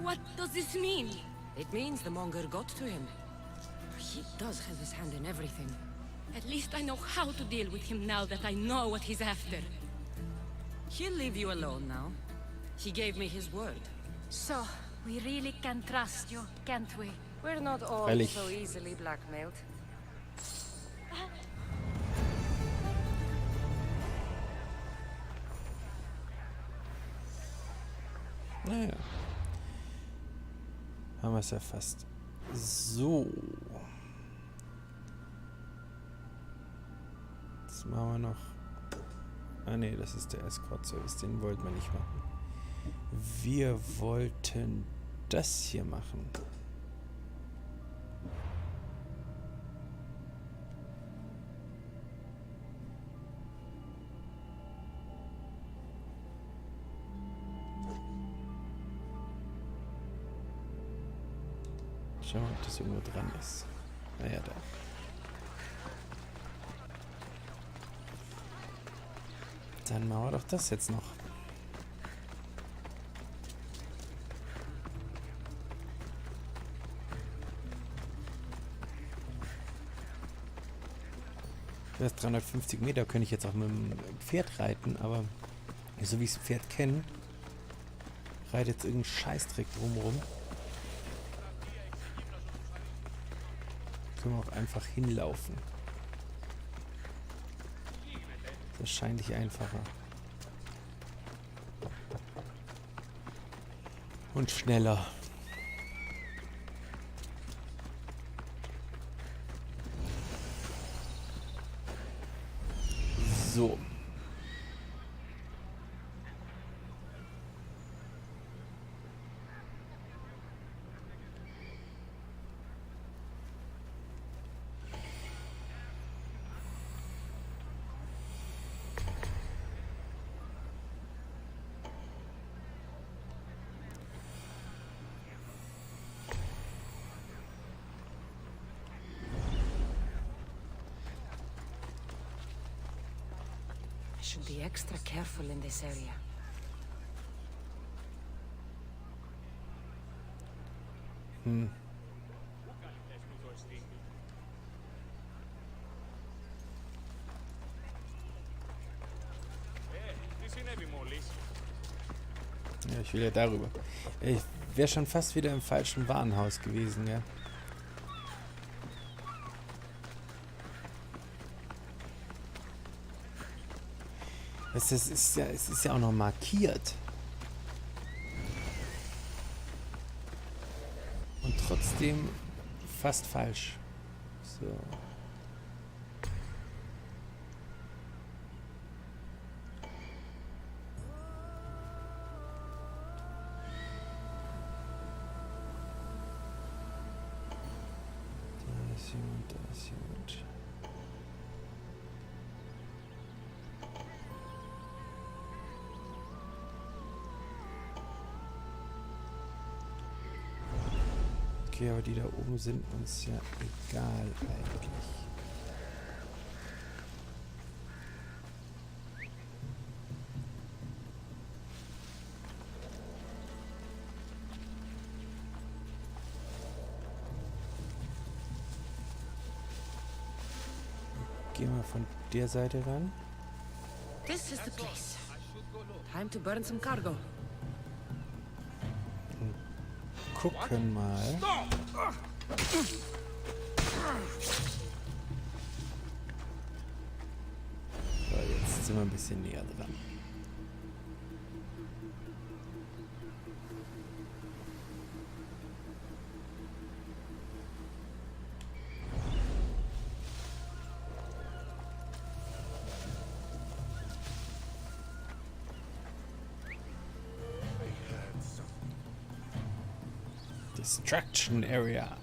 What does this mean? It means the monger got to him. He does have his hand in everything. At least I know how to deal with him now that I know what he's after. He'll leave you alone now. He gave me his word. So, we really can trust you, can't we? We're not all Freilich. so easily blackmailed. Naja. Haben wir es ja fast. So. Das machen wir noch. Ah ne, das ist der Escort-Service. Den wollten wir nicht machen. Wir wollten das hier machen. Schauen wir mal, ob das irgendwo dran ist. Naja, da. Dann machen wir doch das jetzt noch. Das 350 Meter könnte ich jetzt auch mit dem Pferd reiten, aber so wie ich das Pferd kenne, reitet jetzt irgendein Scheißdreck drumherum. Können wir auch einfach hinlaufen. Das ist wahrscheinlich einfacher. Und schneller. So. I should be extra careful in this area. Ja, ich will ja darüber. Ich wäre schon fast wieder im falschen Warenhaus gewesen, ja. Es ist ja auch noch markiert. Und trotzdem fast falsch. So. Da ist jemand, da ist jemand. Okay, aber die da oben sind uns ja egal eigentlich. Gehen wir von der Seite ran. This is the place. Time to burn some cargo. Gucken mal. So, jetzt sind wir ein bisschen näher dran. Destruction Area.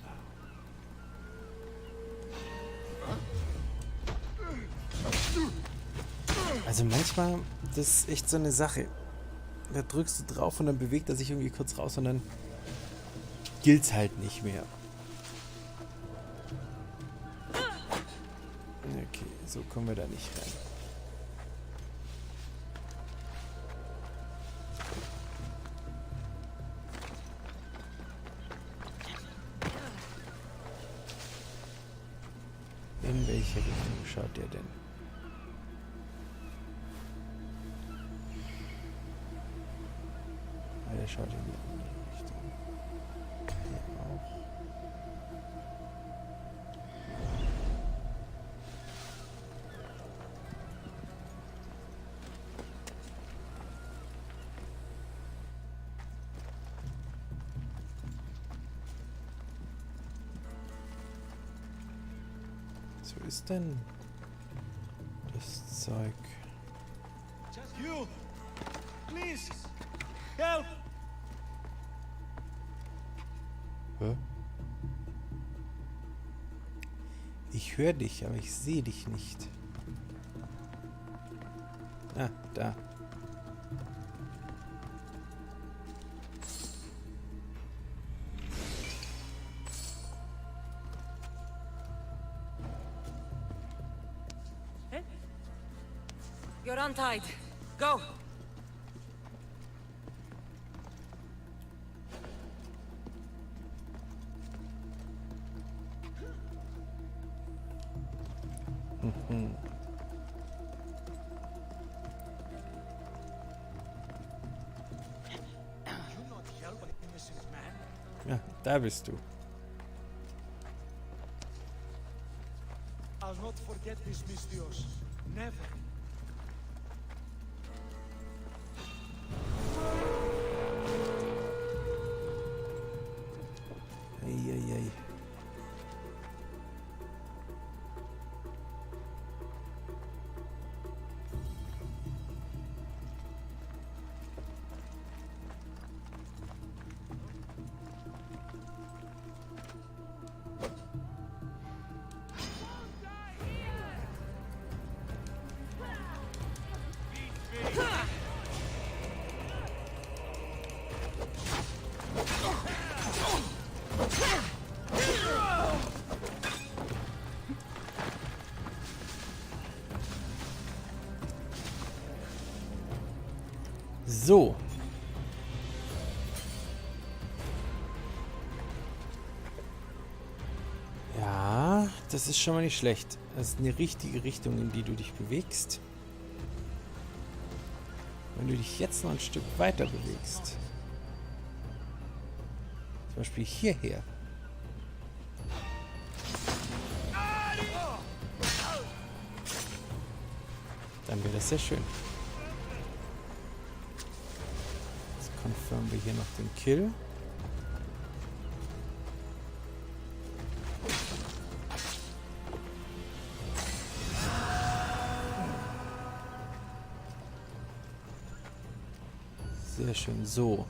Also manchmal, das ist echt so eine Sache. Da drückst du drauf und dann bewegt er sich irgendwie kurz raus und dann gilt's halt nicht mehr. Okay, so kommen wir da nicht rein. In welche Richtung schaut der denn? Ah, der schaut in die andere Richtung. Der auch. So ist denn das Zeug. You! Please! Help! Hä? Ich höre dich, aber ich sehe dich nicht. Ah, da. You're untied. Go! Ja, da bist du. I'll not forget this, Miss Dios. Never. Eieiei. So. Ja, das ist schon mal nicht schlecht. Das ist eine richtige Richtung, in die du dich bewegst. Wenn du dich jetzt noch ein Stück weiter bewegst, zum Beispiel hierher, dann wäre das sehr schön. konfirmen wir hier noch den Kill. Sehr schön, so.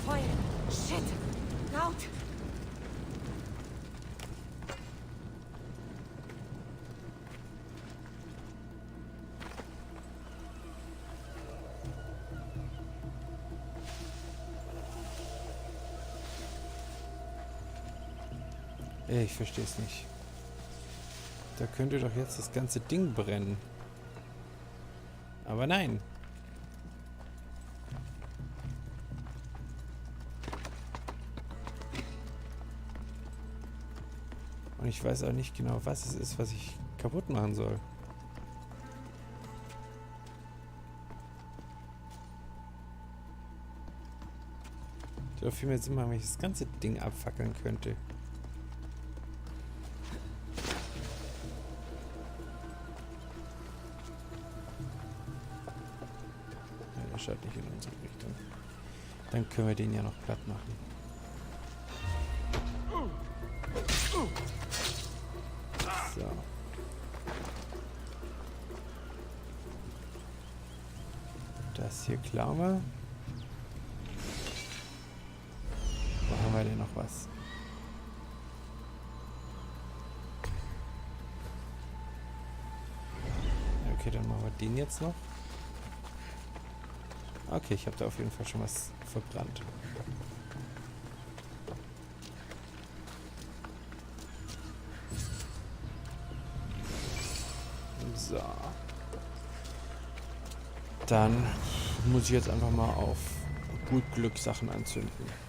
Feuer! Shit! Laut! Ich verstehe es nicht. Da könnte doch jetzt das ganze Ding brennen. Aber nein. Und ich weiß auch nicht genau, was es ist, was ich kaputt machen soll. Ich glaube, viel mehr Sinn machen, wenn ich das ganze Ding abfackeln könnte. Nein, er schaut nicht in unsere Richtung. Dann können wir den ja noch platt machen. So. Das hier klauen wir. Wo haben wir denn noch was? Okay, dann machen wir den jetzt noch. Okay, ich habe da auf jeden Fall schon was verbrannt. So. Dann muss ich jetzt einfach mal auf gut Glück Sachen anzünden.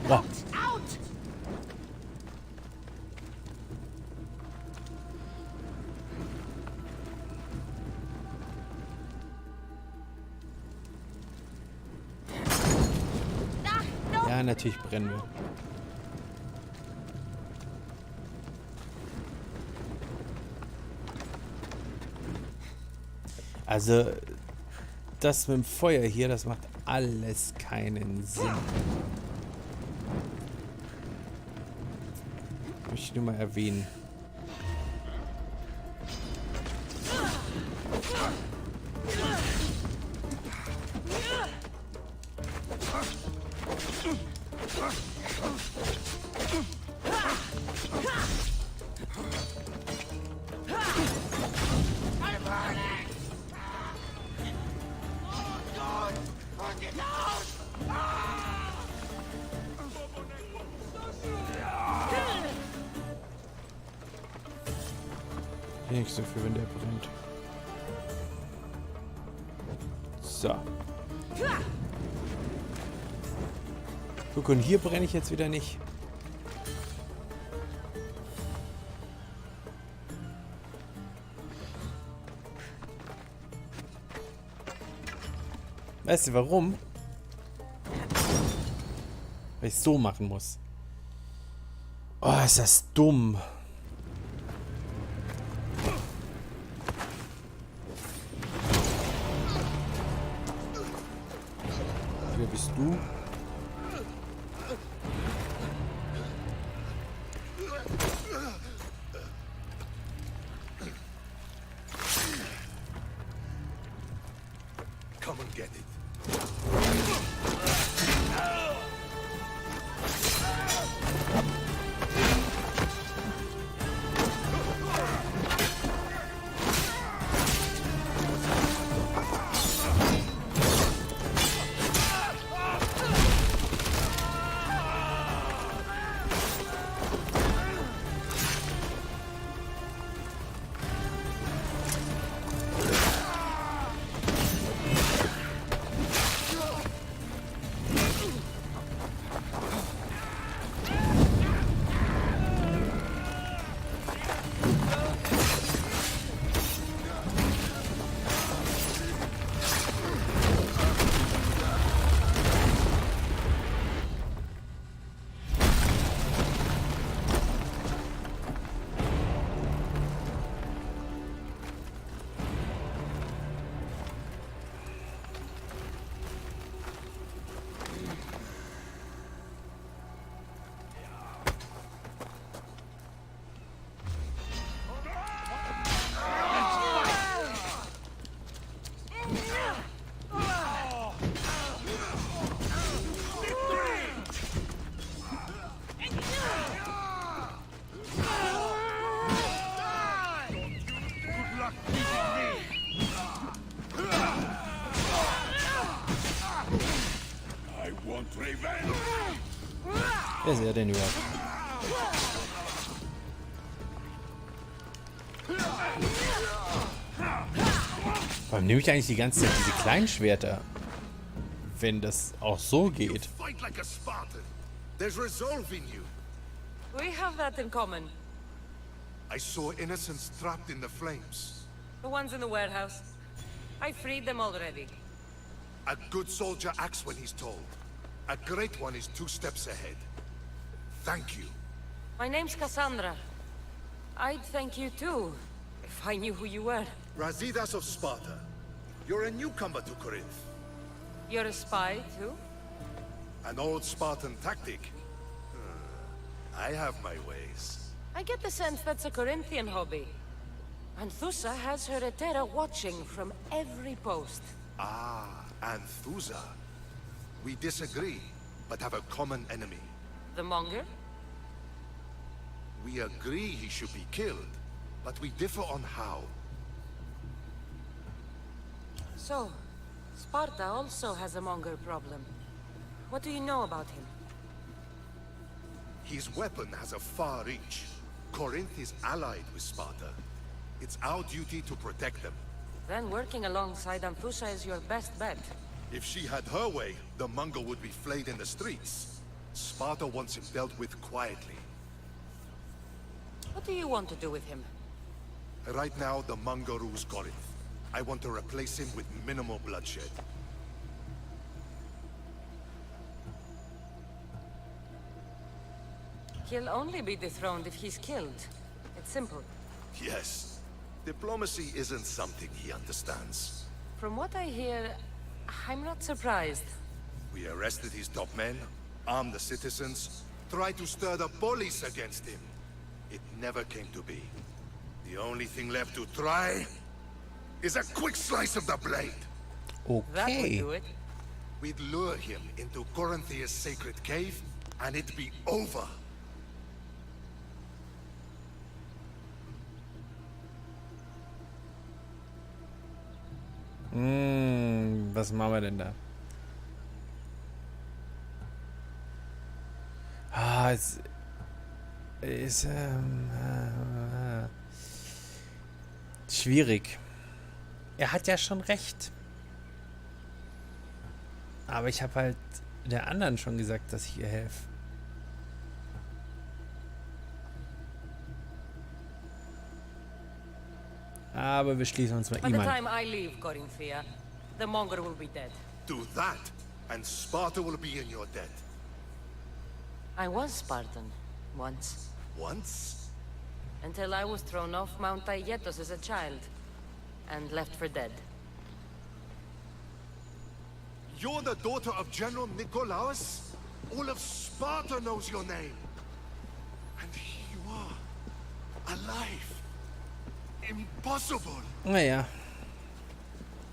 Wow. Ja, natürlich brennen wir. Also, das mit dem Feuer hier, das macht alles keinen Sinn. Möchte ich nur mal erwähnen. Nichts dafür, wenn der brennt. So. Guck, und hier brenne ich jetzt wieder nicht. Weißt du warum? Weil ich es so machen muss. Oh, ist das dumm. Wer bist du? Come and get it. want revenge? Wer ist er denn überhaupt? Warum nehme ich eigentlich die ganze Zeit diese kleinen Schwerter? Wenn das auch so geht. Fight like a Spartan. There's resolve in you. We have that in common. I saw innocents trapped in the flames. The ones in the warehouse. I freed them already. A good soldier acts when he's told. A great one is 2 steps ahead. Thank you. My name's Cassandra. I'd thank you too, if I knew who you were. Razidas of Sparta. You're a newcomer to Corinth. You're a spy too? An old Spartan tactic. I have my ways. I get the sense that's a Corinthian hobby. Anthusa has her Etera watching from every post. Ah, Anthusa. We disagree, but have a common enemy. The Monger? We agree he should be killed, but we differ on how. So, Sparta also has a Monger problem. What do you know about him? His weapon has a far reach. Corinth is allied with Sparta. It's our duty to protect them. Then working alongside Anthusa is your best bet. If she had her way, the Mongol would be flayed in the streets. Sparta wants him dealt with quietly. What do you want to do with him? Right now, the Mongol rules Korinth. I want to replace him with minimal bloodshed. He'll only be dethroned if he's killed. It's simple. Yes. Diplomacy isn't something he understands. From what I hear, I'm not surprised. We arrested his top men, armed the citizens, tried to stir the police against him. It never came to be. The only thing left to try is a quick slice of the blade. That would do it. We'd lure him into Corinthia's sacred cave, and it'd be over. Was machen wir denn da? Es ist schwierig. Er hat ja schon recht. Aber ich habe halt der anderen schon gesagt, dass ich ihr helfe. Aber wir schließen uns mal By the ihm time an. I leave Corinthia, the Monger will be dead. Do that, and Sparta will be in your debt. I was Spartan, once. Once? Until I was thrown off Mount Aietos as a child, and left for dead. You're the daughter of General Nikolaos? All of Sparta knows your name. And here you are, alive. Impossible. Naja.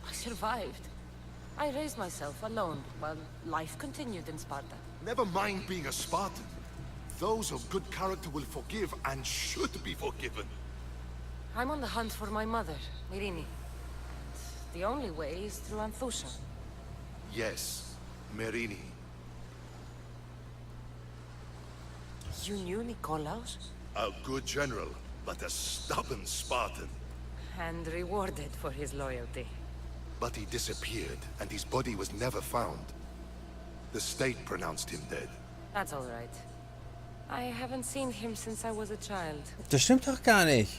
I survived. I raised myself alone, while life continued in Sparta. Never mind being a Spartan. Those of good character will forgive and should be forgiven. I'm on the hunt for my mother, Myrini. The only way is through Anthusa. Yes, Merini. You knew Nikolaos? A good general, but a stubborn Spartan. And rewarded for his loyalty. But he disappeared, and his body was never found. The state pronounced him dead. That's all right. I haven't seen him since I was a child. Das stimmt doch gar nicht.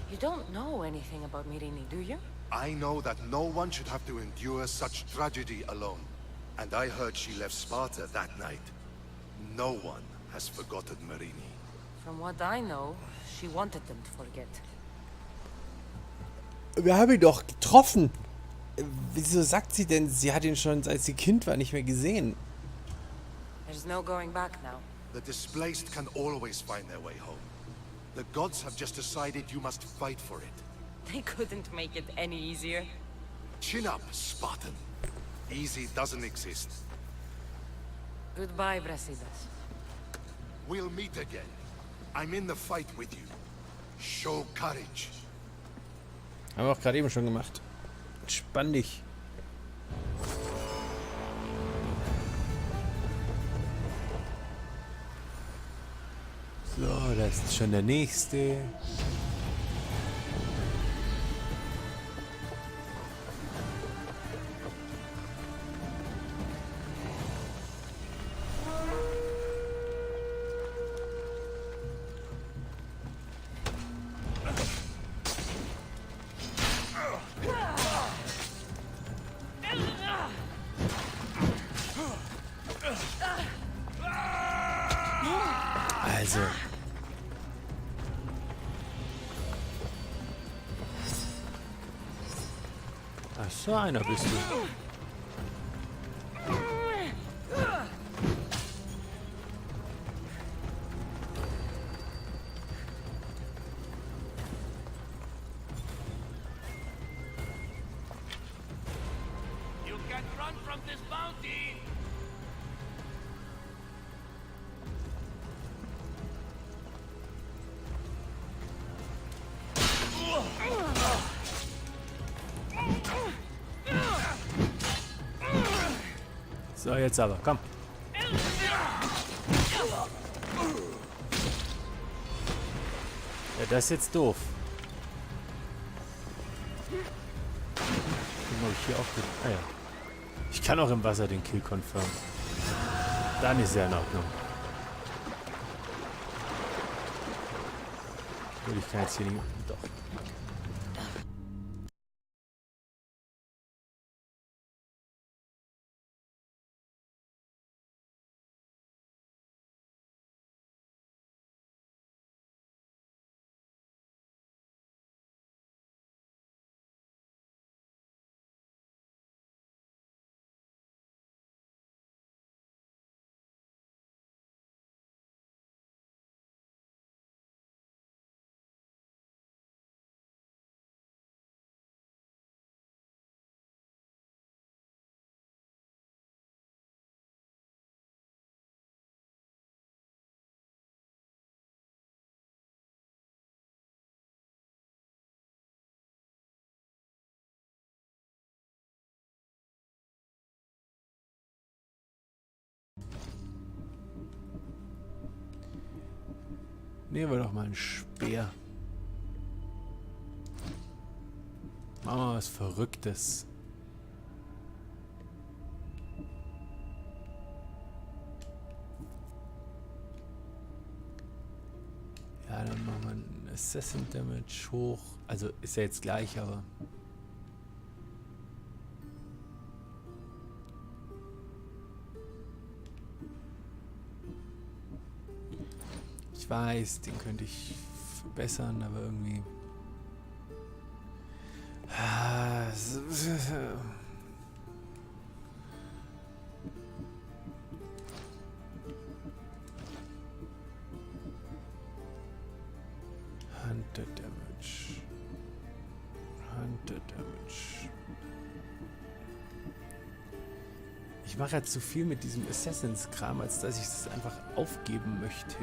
You don't know anything about Myrini, do you? I know that no one should have to endure such tragedy alone. And I heard she left Sparta that night. No one has forgotten Merini. From what I know, she wanted them to forget. Wir haben ihn doch getroffen. Wieso sagt sie denn, sie hat ihn schon, als sie Kind war, nicht mehr gesehen? There's no going back now. The displaced can always find their way home. The gods have just decided you must fight for it. They couldn't make it any easier. Chin up, Spartan. Easy doesn't exist. Goodbye, Brasidas. We'll meet again. I'm in the fight with you. Show courage. Haben wir auch gerade eben schon gemacht. Spann dich. So, da ist schon der nächste. Also. Ach so, einer bist du. You can't run from this bounty! So, jetzt aber, komm. Ja, das ist jetzt doof. Guck, ich hier auch den. Ah ja. Ich kann auch im Wasser den Kill confirmen. Dann ist er in Ordnung. Gut, ich kann jetzt hier nicht. Doch. Nehmen wir doch mal einen Speer. Machen wir was Verrücktes. Ja, dann machen wir einen Assassin Damage hoch. Also ist ja jetzt gleich, aber... Ich weiß, den könnte ich verbessern, aber irgendwie... Hunter Damage. Hunter Damage. Ich mache ja zu viel mit diesem Assassins-Kram, als dass ich es einfach aufgeben möchte.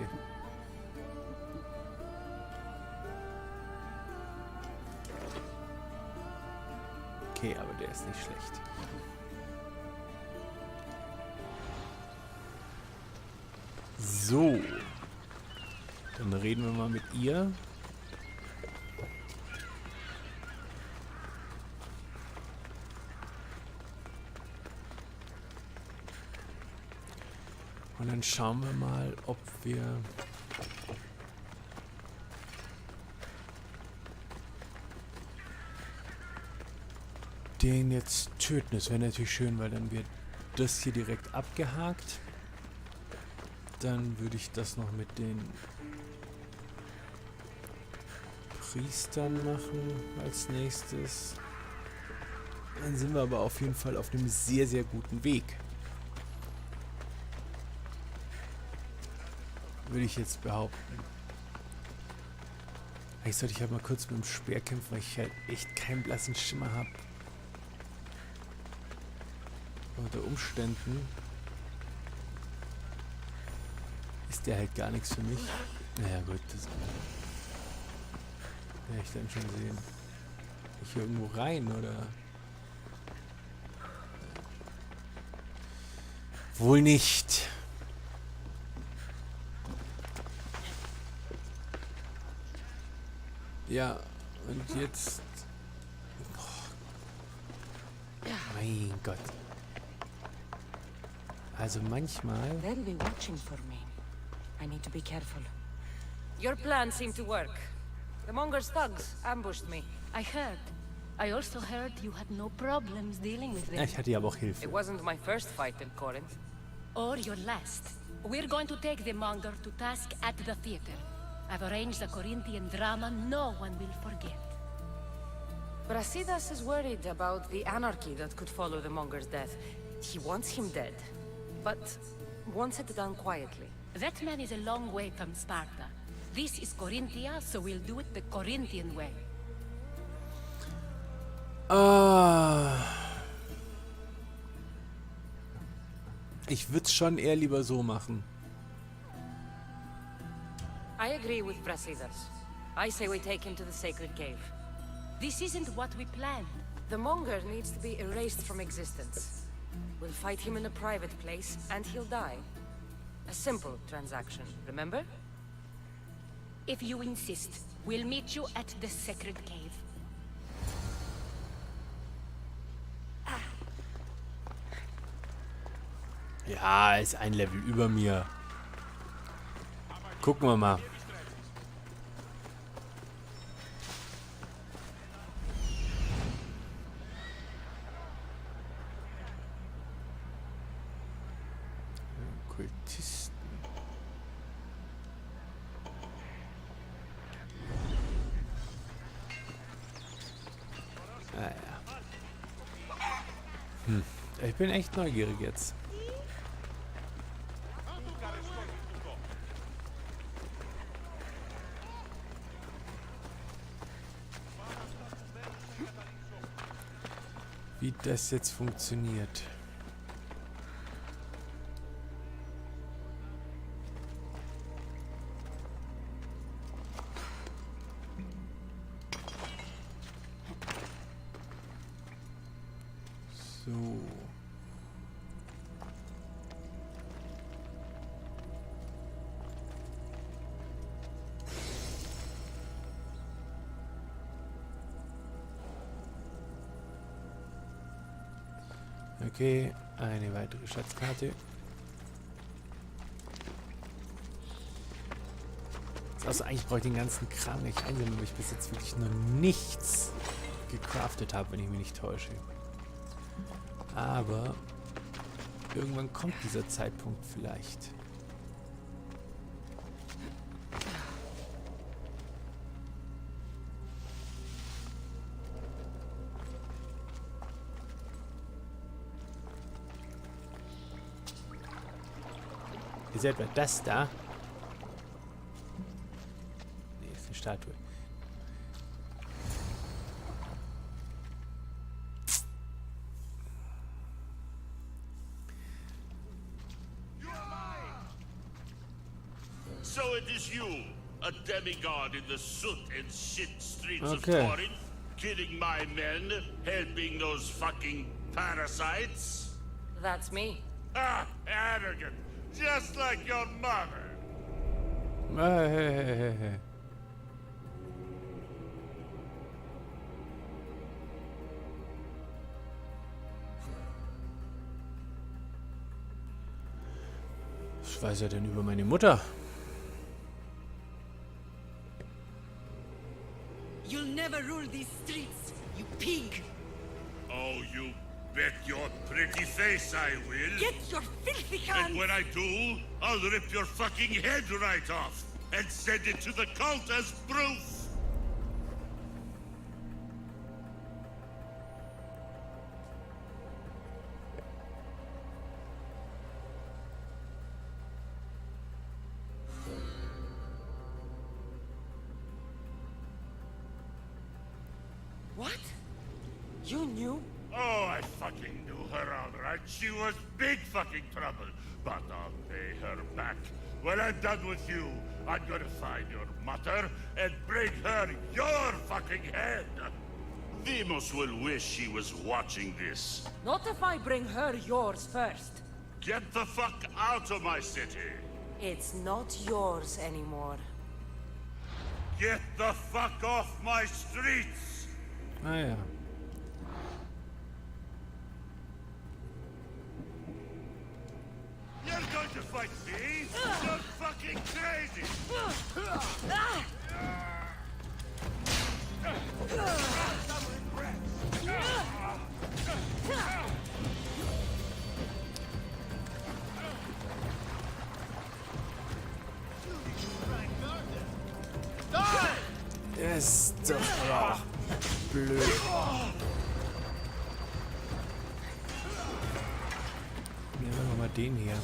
Okay, aber der ist nicht schlecht. So. Dann reden wir mal mit ihr. Und dann schauen wir mal, ob wir... den jetzt töten. Das wäre natürlich schön, weil dann wird das hier direkt abgehakt. Dann würde ich das noch mit den Priestern machen als nächstes. Dann sind wir aber auf jeden Fall auf einem sehr, sehr guten Weg. Würde ich jetzt behaupten. Eigentlich sollte ich halt mal kurz mit dem Speer kämpfen, weil ich halt echt keinen blassen Schimmer habe. Unter Umständen ist der halt gar nichts für mich. Naja gut, das werde ich dann schon sehen. Ich hier irgendwo rein, oder? Wohl nicht. Ja, und jetzt... Oh, mein Gott. Also manchmal... They'll be watching for me. I need to be careful. Your plan seemed to work. The Monger's thugs ambushed me. I heard. I also heard you had no problems dealing with them. Ich hatte ja aber auch Hilfe. It wasn't my first fight in Corinth. Or your last. We're going to take the Monger to task at the theater. I've arranged a Corinthian drama no one will forget. Brasidas is worried about the anarchy that could follow the Monger's death. He wants him dead, but wants it done quietly. That man is a long way from Sparta. This is Corinthia, so we'll do it the Corinthian way. Ich würde es schon eher lieber so machen. I agree with Brasidas. I say we take him to the sacred cave. This isn't what we planned. The Monger needs to be erased from existence. We'll fight him in a private place, and he'll die. A simple transaction, remember? If you insist, we'll meet you at the sacred cave. Ja, ist ein Level über mir. Gucken wir mal. Kultisten. Ah ja. Ich bin echt neugierig jetzt. Wie das jetzt funktioniert. So. Okay, eine weitere Schatzkarte. Also eigentlich brauche ich den ganzen Kram nicht einsammeln, weil ich bis jetzt wirklich noch nichts gecraftet habe, wenn ich mich nicht täusche. Aber irgendwann kommt dieser Zeitpunkt vielleicht. Ist etwa das da? Nee, ist eine Statue. So it is you, a demigod in the soot and shit streets of Okay. Corinth, killing my men, helping those fucking parasites? That's me. Ah, arrogant. Just like your mother. Was weiß er denn über meine Mutter? You'll never rule these streets, you pig! Oh, you bet your pretty face I will. Get your filthy hands! And when I do, I'll rip your fucking head right off and send it to the cult as proof. What? You knew? Oh, I fucking knew her all right. She was big fucking trouble. But I'll pay her back. When I'm done with you, I'm gonna find your mother and bring her your fucking head. Demos will wish she was watching this. Not if I bring her yours first. Get the fuck out of my city. It's not yours anymore. Get the fuck off my streets! Ah ja. You're going to fight me? You're fucking crazy! Ist doch blöd. Nehmen wir mal den hier.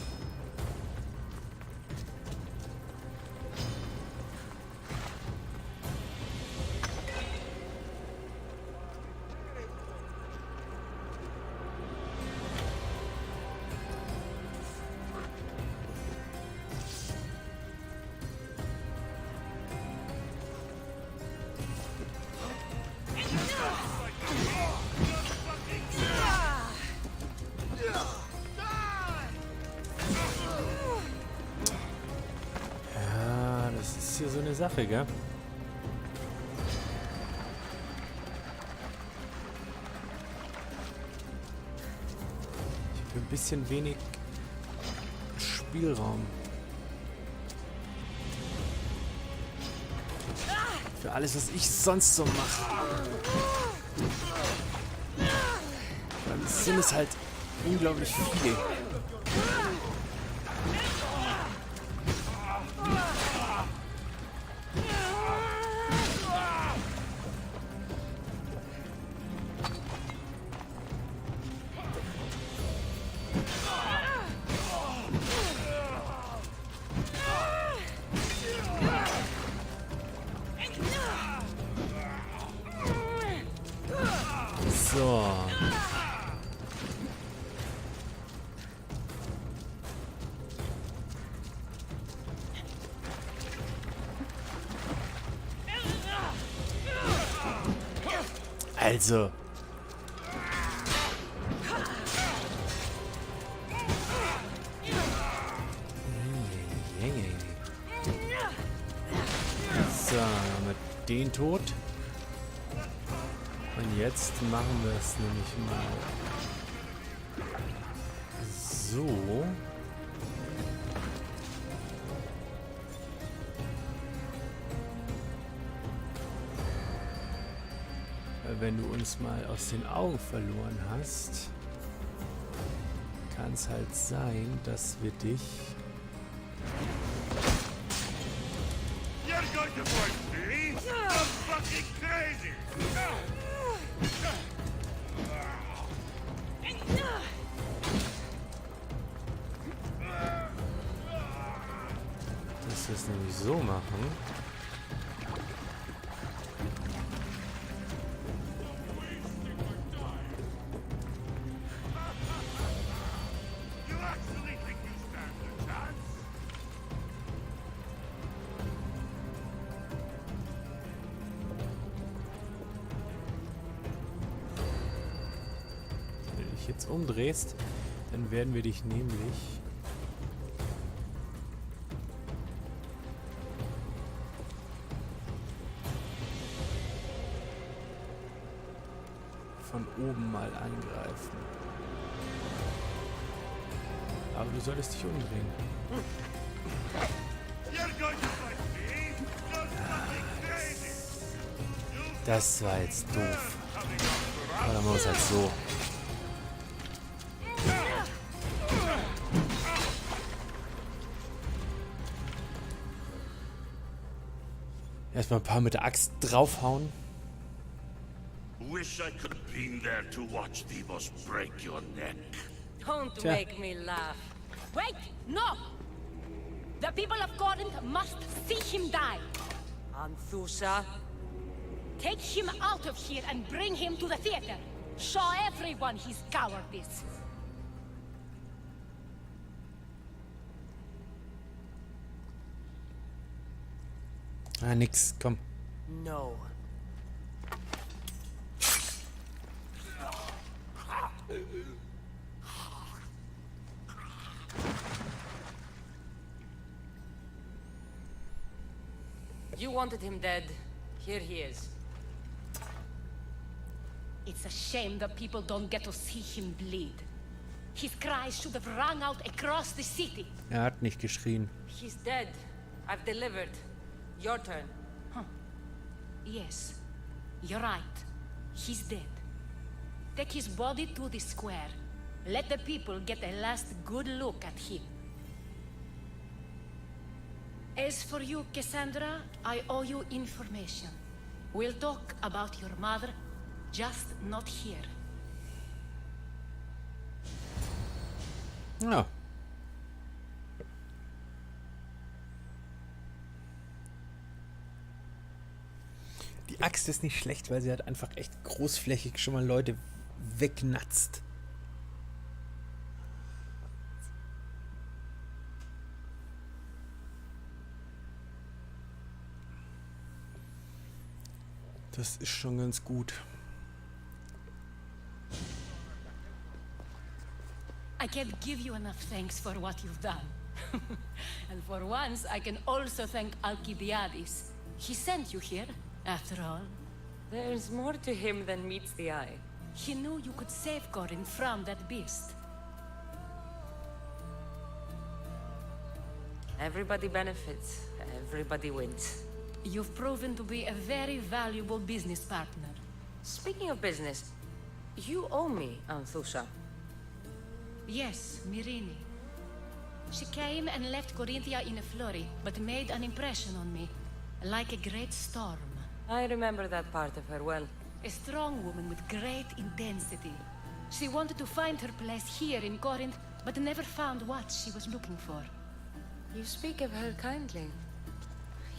Hier so eine Sache, gell? Ich habe ein bisschen wenig Spielraum. Für alles, was ich sonst so mache. Dann sind es halt unglaublich viele. So. Also. So, haben wir den tot. Und jetzt machen wir es nämlich mal so. Weil wenn du uns mal aus den Augen verloren hast, kann es halt sein, dass wir dich... You're going to fight me? You're fucking crazy! Dass wir es nämlich so machen. You actually think you stand a chance? Wenn du dich jetzt umdrehst, dann werden wir dich nämlich von oben mal angreifen. Aber du solltest dich umdrehen. You're going to fight me? You're fucking crazy! Das war jetzt doof. Aber dann machen wir es halt so. Erstmal ein paar mit der Axt draufhauen. Wish I could have been there to watch Devos break your neck. Don't Tja. make me laugh. Wait! No! The people of Korinth must see him die. Anthusa, Take him out of here and bring him to the theater. Show everyone his cowardice. Ah, nix, komm. no. You wanted him dead. Here he is. It's a shame that people don't get to see him bleed. His cries should have rung out across the city. Hat nicht geschrien. He's dead. I've delivered. Your turn. Yes, you're right. He's dead. Take his body to the square. Let the people get a last good look at him. As for you, Cassandra, I owe you information. We'll talk about your mother, just not here. Ja. Die Axt ist nicht schlecht, weil sie halt einfach echt großflächig schon mal Leute wegnatzt. Das ist schon ganz gut. I can't give you enough thanks for what you've done. And for once, I can also thank Alcibiades. He sent you here, after all. There's more to him than meets the eye. He knew you could save Corinth from that beast. Everybody benefits. Everybody wins. You've proven to be a very valuable business partner. Speaking of business, you owe me, Anthusha. Yes, Myrine. She came and left Corinthia in a flurry, but made an impression on me, like a great storm. I remember that part of her well. A strong woman with great intensity. She wanted to find her place here in Corinth, but never found what she was looking for. You speak of her kindly.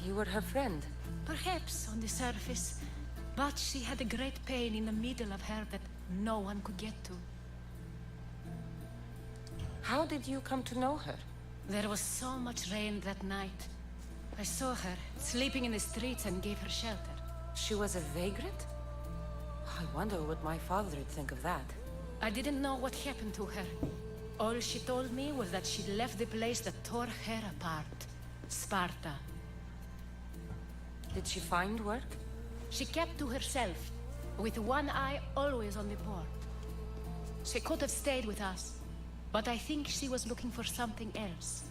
You were her friend. Perhaps on the surface, but she had a great pain in the middle of her that no one could get to. How did you come to know her? There was so much rain that night. I saw her, sleeping in the streets, and gave her shelter. She was a vagrant? I wonder what my father would think of that. I didn't know what happened to her. All she told me was that she left the place that tore her apart. Sparta. Did she find work? She kept to herself, with one eye always on the port. She could have stayed with us, but I think she was looking for something else.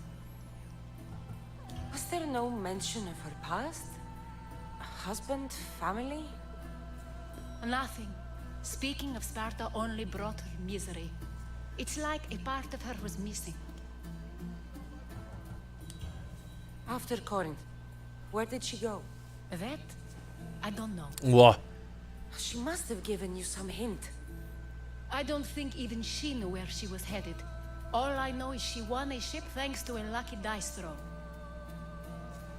Was there no mention of her past? A husband, family? Nothing. Speaking of Sparta only brought her misery. It's like a part of her was missing. After Corinth, where did she go? That? I don't know. Wow. She must have given you some hint. I don't think even she knew where she was headed. All I know is she won a ship thanks to a lucky dice throw.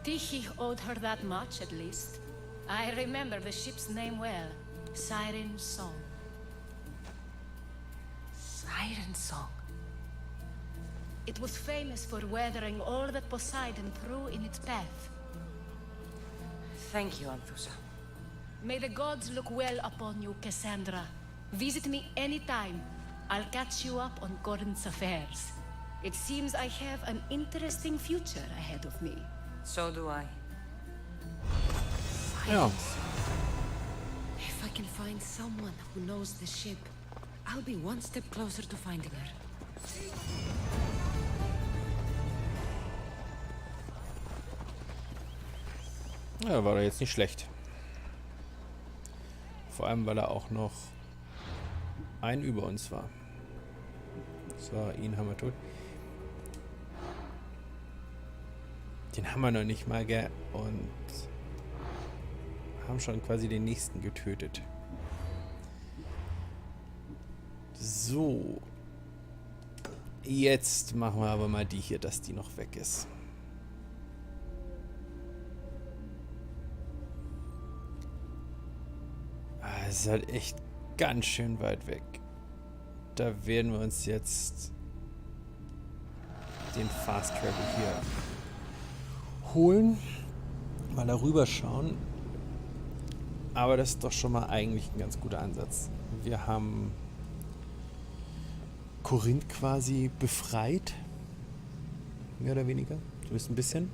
Tyche owed her that much, at least. I remember the ship's name well. Siren Song. Siren Song? It was famous for weathering all that Poseidon threw in its path. Thank you, Anthusha. May the gods look well upon you, Cassandra. Visit me anytime. I'll catch you up on Corinth's affairs. It seems I have an interesting future ahead of me. So do I. Ja. If I can find someone who knows the ship, I'll be one step closer to finding her. Ja, war doch jetzt nicht schlecht. Vor allem, weil er auch noch ein über uns war. So, ihn haben wir tot. Den haben wir noch nicht mal, gell? Und haben schon quasi den nächsten getötet. So. Jetzt machen wir aber mal die hier, dass die noch weg ist. Es ist halt echt ganz schön weit weg. Da werden wir uns jetzt den Fast Travel hier holen. Mal darüber schauen. Aber das ist doch schon mal eigentlich ein ganz guter Ansatz. Wir haben Korinth quasi befreit. Mehr oder weniger. Zumindest ein bisschen.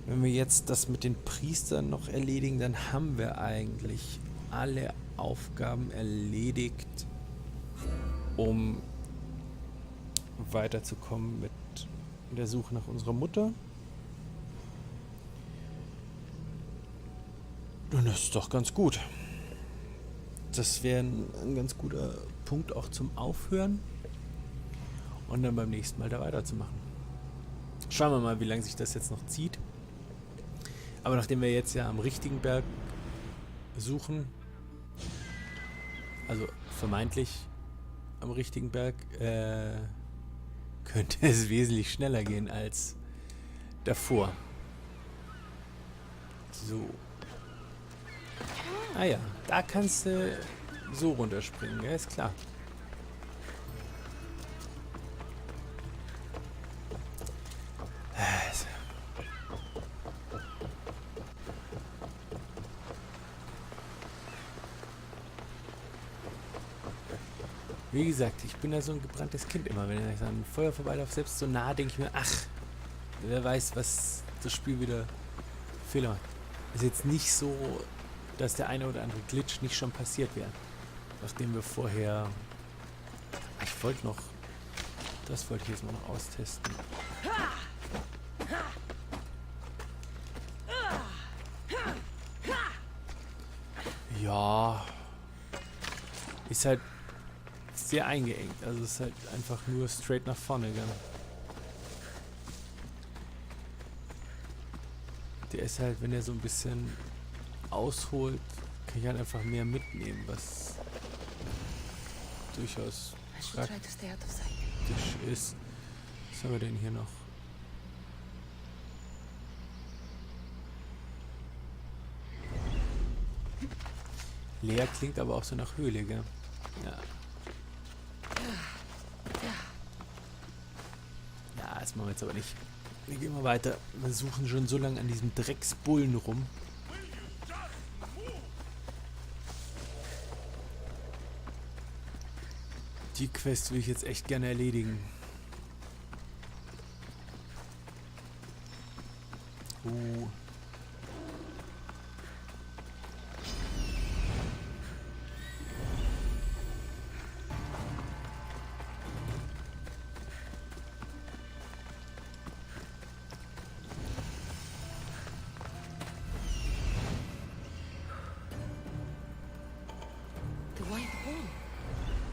Wenn wir jetzt das mit den Priestern noch erledigen, dann haben wir eigentlich alle Aufgaben erledigt, um weiterzukommen mit der Suche nach unserer Mutter. Und das ist doch ganz gut. Das wäre ein ganz guter Punkt auch zum Aufhören und dann beim nächsten Mal da weiterzumachen. Schauen wir mal, wie lange sich das jetzt noch zieht. Aber nachdem wir jetzt ja am richtigen Berg suchen, also vermeintlich am richtigen Berg, könnte es wesentlich schneller gehen als davor. So. Ah ja, da kannst du so runterspringen, ja, ist klar. Wie gesagt, ich bin da so ein gebranntes Kind immer, wenn ich an Feuer vorbeilaufe, selbst so nah, denke ich mir, ach, wer weiß, was das Spiel wieder Fehler macht. Ist jetzt nicht so, dass der eine oder andere Glitch nicht schon passiert wäre. Nachdem wir vorher... Ich wollte noch... Das wollte ich jetzt mal noch austesten. Ja... Ist halt sehr eingeengt. Also es ist halt einfach nur straight nach vorne gegangen. Der ist halt, wenn er so ein bisschen ausholt, kann ich halt einfach mehr mitnehmen, was durchaus praktisch ist. Was haben wir denn hier noch? Leer klingt aber auch so nach Höhle, gell? Ja. Ja, das machen wir jetzt aber nicht. Wir gehen mal weiter. Wir suchen schon so lange an diesem Drecksbullen rum. Die Quest will ich jetzt echt gerne erledigen.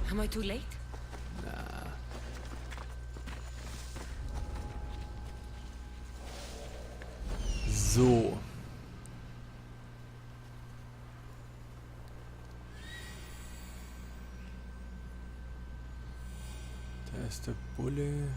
Am I too late? Na. So. Da ist der Bulle.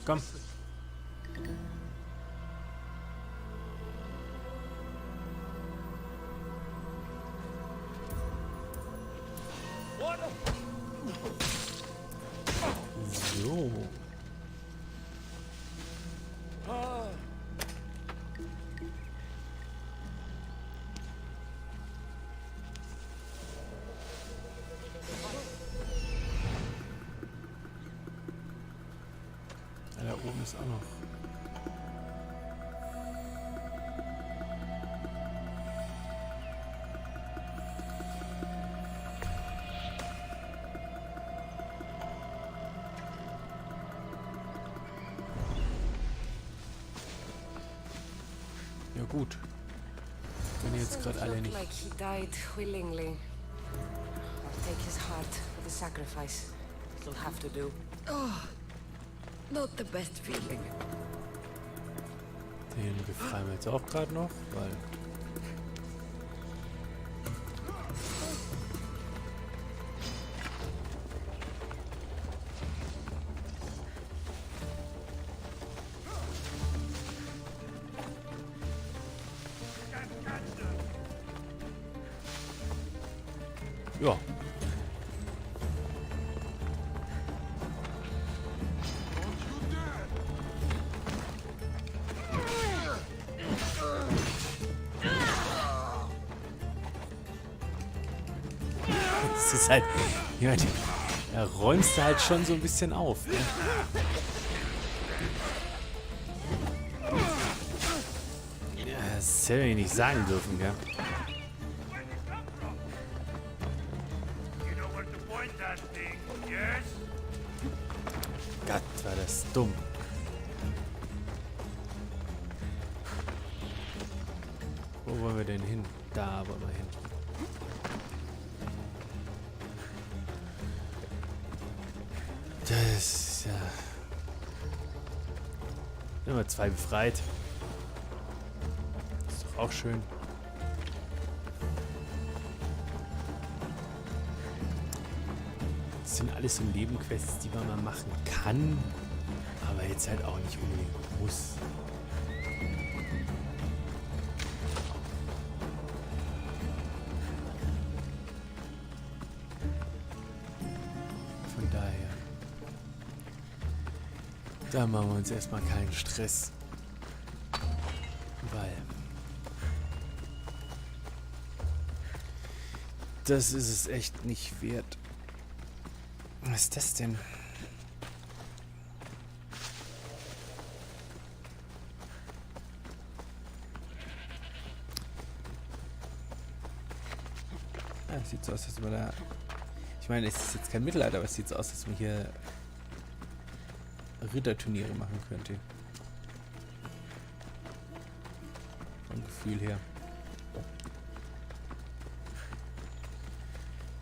Komm. So. Da oben ist auch noch. Ja gut. Wenn ihr jetzt gerade alle nicht. Like he died willingly. I'll take his heart for the sacrifice. It'll have to do. Oh. Not the best feeling. Den befreien wir jetzt auch gerade noch, weil... Ja. das ist halt... Ja, da räumst du halt schon so ein bisschen auf. Ne? Ja, das hätte ich nicht sagen dürfen, gell? Gott, war das dumm. Wo wollen wir denn hin? Da wollen wir hin. Das ist ja... Nummer 2 befreit. Ist doch auch schön. Das sind alles so Nebenquests, die man mal machen kann, aber jetzt halt auch nicht unbedingt muss. Von daher, da machen wir uns erstmal keinen Stress, weil das ist es echt nicht wert. Was ist das denn? Ja, sieht so aus, als man da... Ich meine, es ist jetzt kein Mittelalter, aber es sieht so aus, als man hier Ritterturniere machen könnte. Vom Gefühl her.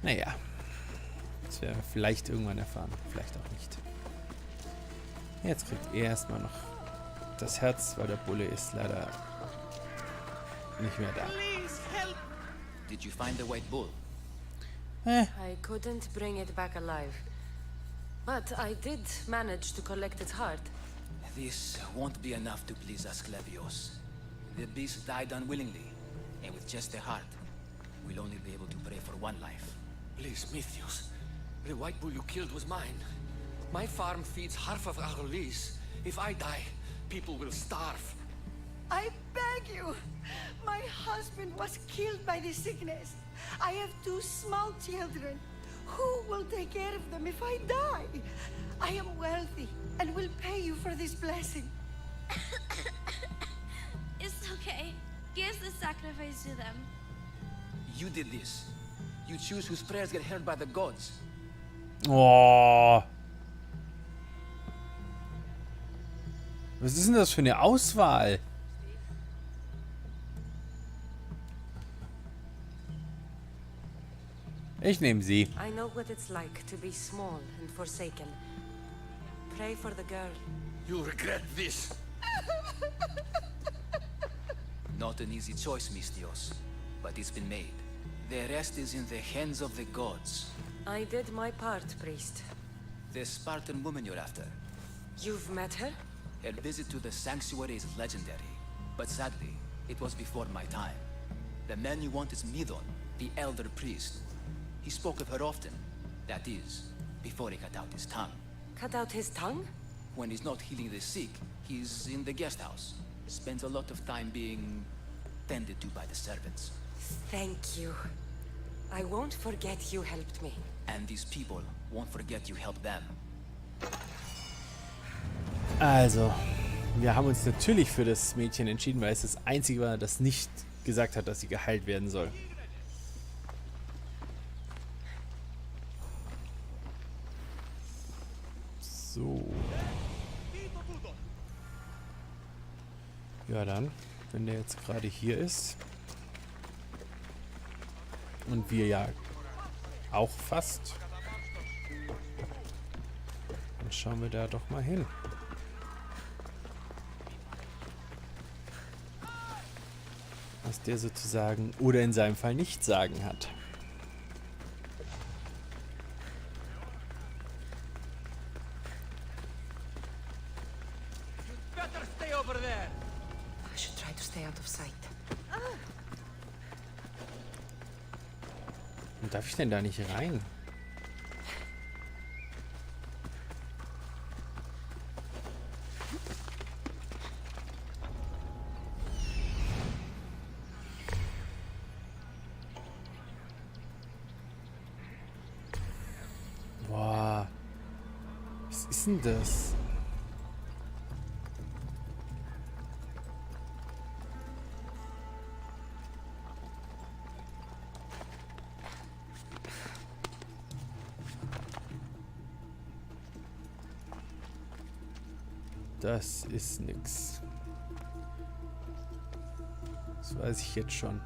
Naja. Das werden wir vielleicht irgendwann erfahren. Vielleicht auch nicht. Jetzt kriegt er erstmal noch das Herz, weil der Bulle ist leider nicht mehr da. Did you find the white bull? I couldn't bring it back alive. But I did manage to collect its heart. This won't be enough to please Asclepios. The beast died unwillingly, and with just a heart, we'll only be able to pray for one life. Please, Mythios. The white bull you killed was mine. My farm feeds half of our lease. If I die, people will starve. I beg you! My husband was killed by the sickness. I have 2 small children. Who will take care of them if I die? I am wealthy and will pay you for this blessing. It's okay. Give the sacrifice to them. You did this. You choose whose prayers get heard by the gods. Oh. Was ist denn das für eine Auswahl? Ich nehme sie. I know what it's like to be small and forsaken. Pray for the girl. You'll regret this. Not an easy choice, Mystios, but it's been made. The rest is in the hands of the gods. I did my part, priest. The Spartan woman you're after. You've met her? Her visit to the sanctuary is legendary, but sadly, it was before my time. The man you want is Midon, the elder priest. He spoke of her often. That is, before he cut out his tongue. Cut out his tongue? When he's not healing the sick, he's in the guest house. Spends a lot of time being tended to by the servants. Thank you. I won't forget you helped me. And these people won't forget you helped them. Also, wir haben uns natürlich für das Mädchen entschieden, weil es das Einzige war, das nicht gesagt hat, dass sie geheilt werden soll. So. Ja dann, wenn der jetzt gerade hier ist und wir ja auch fast, dann schauen wir da doch mal hin. Was der sozusagen oder in seinem Fall nicht sagen hat. I should try to stay out of sight. Und darf ich denn da nicht rein? ist denn das? Das ist nix. Das weiß ich jetzt schon.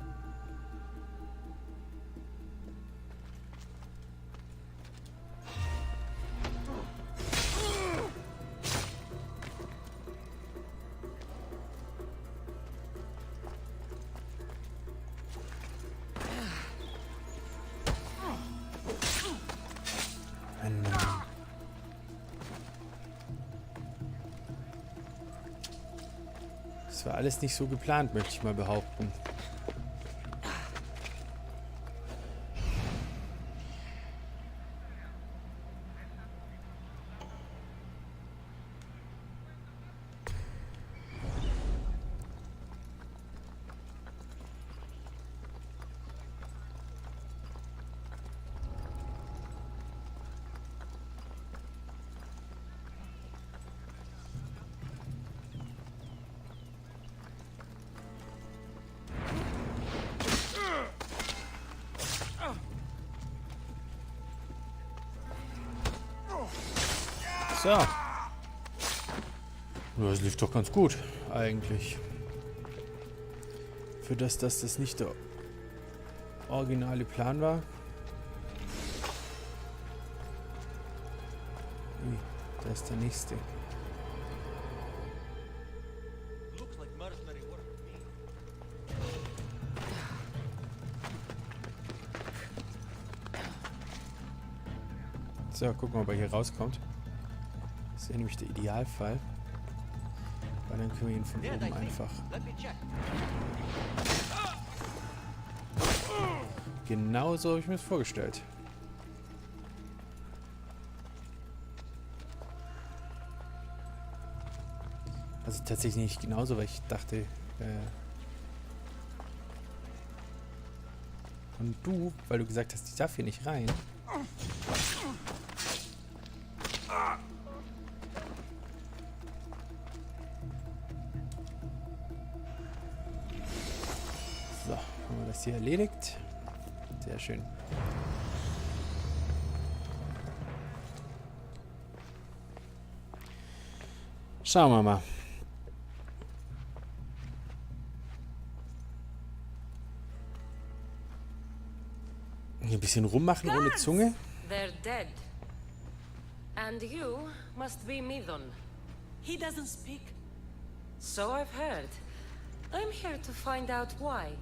Das war alles nicht so geplant, möchte ich mal behaupten. So. Das lief doch ganz gut, eigentlich. Für das nicht der originale Plan war. Ui, da ist der nächste. So, gucken wir, ob er hier rauskommt. Das ist ja nämlich der Idealfall. Weil dann können wir ihn von oben einfach... Genau so habe ich mir das vorgestellt. Also tatsächlich nicht genauso, weil ich dachte... Und du, weil du gesagt hast, ich darf hier nicht rein... So, haben wir das hier erledigt. Sehr schön. Schauen wir mal. Ein bisschen rummachen ohne Zunge. They're dead. And you must be Midon. He doesn't speak. So I've heard. I'm here to find out why.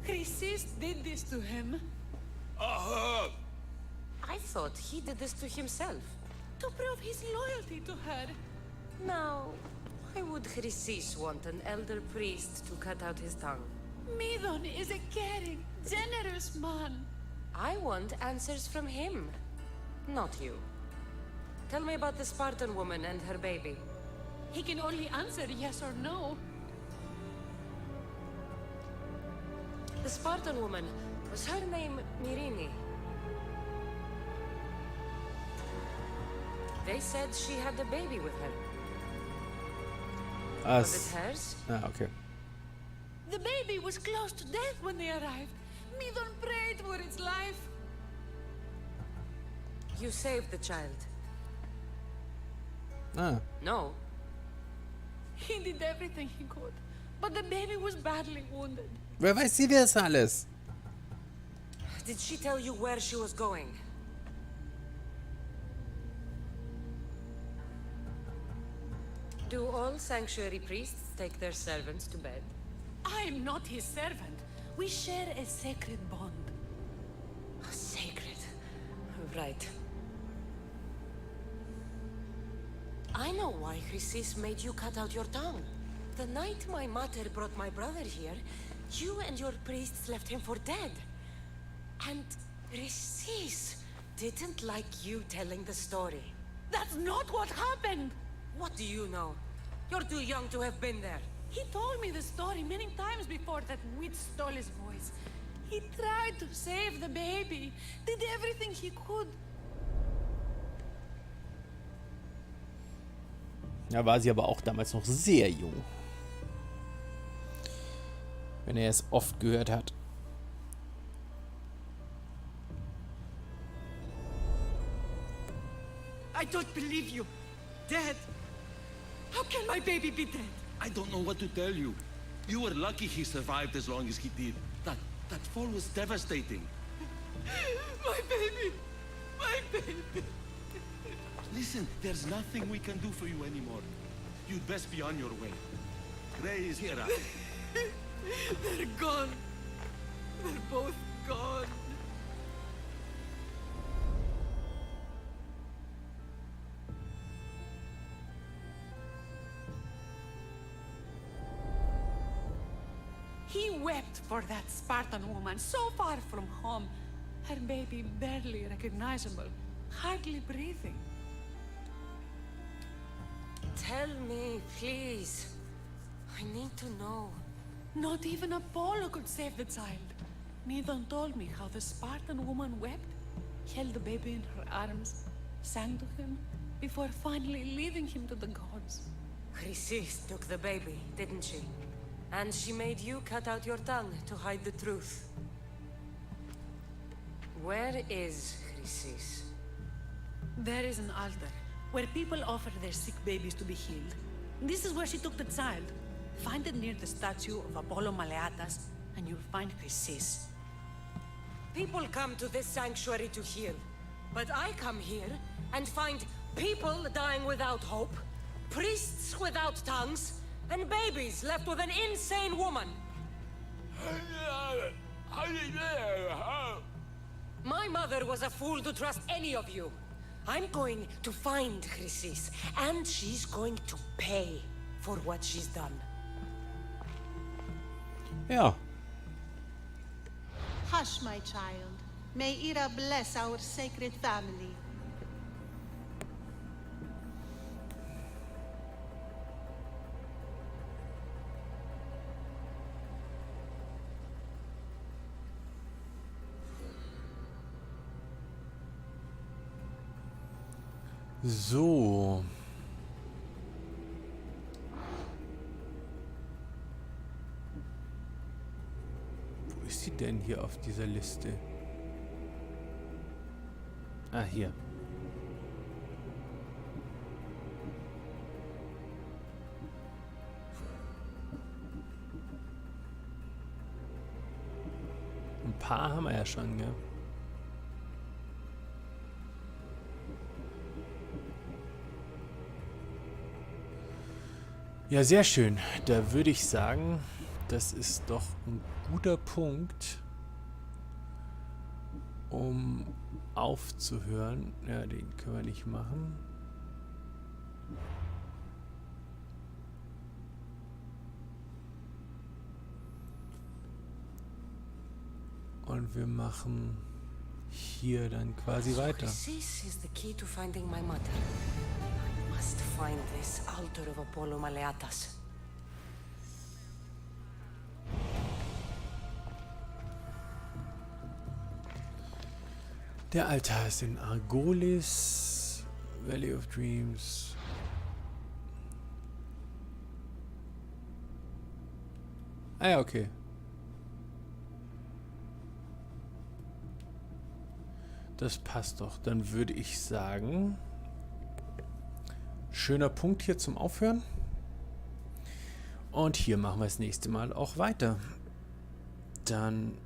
Chrysis did this to him. I thought he did this to himself. To prove his loyalty to her. Now, why would Chrysis want an elder priest to cut out his tongue? Midon is a caring, generous man. I want answers from him, not you. Tell me about the Spartan woman and her baby. He can only answer yes or no. The Spartan woman, was her name Mirini? They said she had a baby with her. Was it hers? Ah, okay. The baby was close to death when they arrived. Midon prayed for its life. You saved the child. Ah. No. He did everything he could, but the baby was badly wounded. Wer weiß sie das alles? Did she tell you where she was going? Do all sanctuary priests take their servants to bed? I'm not his servant. We share a sacred bond. Sacred. Right. I know why Chrysis made you cut out your tongue. The night my mother brought my brother here, you and your priests left him for dead. And Chrysis didn't like you telling the story. That's not what happened! What do you know? You're too young to have been there. He told me the story many times before that witch stole his voice. He tried to save the baby, did everything he could. Da war sie aber auch damals noch sehr jung. Wenn er es oft gehört hat. I don't believe you. Dead. How can my baby be dead? I don't know what to tell you. You were lucky he survived as long as he did. That fall was devastating. My baby. My baby. Listen, there's nothing we can do for you anymore. You'd best be on your way. Gray is here. They're gone. They're both gone. He wept for that Spartan woman so far from home. Her baby barely recognizable, hardly breathing. Tell me, please. I need to know. Not even Apollo could save the child. Medon told me how the Spartan woman wept, held the baby in her arms, sang to him, before finally leaving him to the gods. Chrysis took the baby, didn't she? And she made you cut out your tongue to hide the truth. Where is Chrysis? There is an altar, where people offer their sick babies to be healed. This is where she took the child. Find it near the statue of Apollo Maleatas, and you'll find Chrysis. People come to this sanctuary to heal. But I come here and find people dying without hope, priests without tongues, and babies left with an insane woman. My mother was a fool to trust any of you. I'm going to find Chrysis, and she's going to pay for what she's done. Ja. Hush, my child. May Ira bless our sacred family. So. Wo ist sie denn hier auf dieser Liste? Ah, hier. Ein paar haben wir ja schon, gell? Ja, sehr schön. Da würde ich sagen, das ist doch ein guter Punkt, um aufzuhören. Ja, den können wir nicht machen. Und wir machen hier dann quasi weiter. Chrysis is the key to finding my mother. I must find this altar of Apollo Maleatas. Der Altar ist in Argolis, Valley of Dreams. Ah ja, okay. Das passt doch. Dann würde ich sagen, schöner Punkt hier zum Aufhören. Und hier machen wir das nächste Mal auch weiter. Dann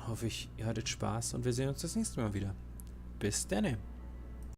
hoffe ich, ihr hattet Spaß und wir sehen uns das nächste Mal wieder. Bis dann.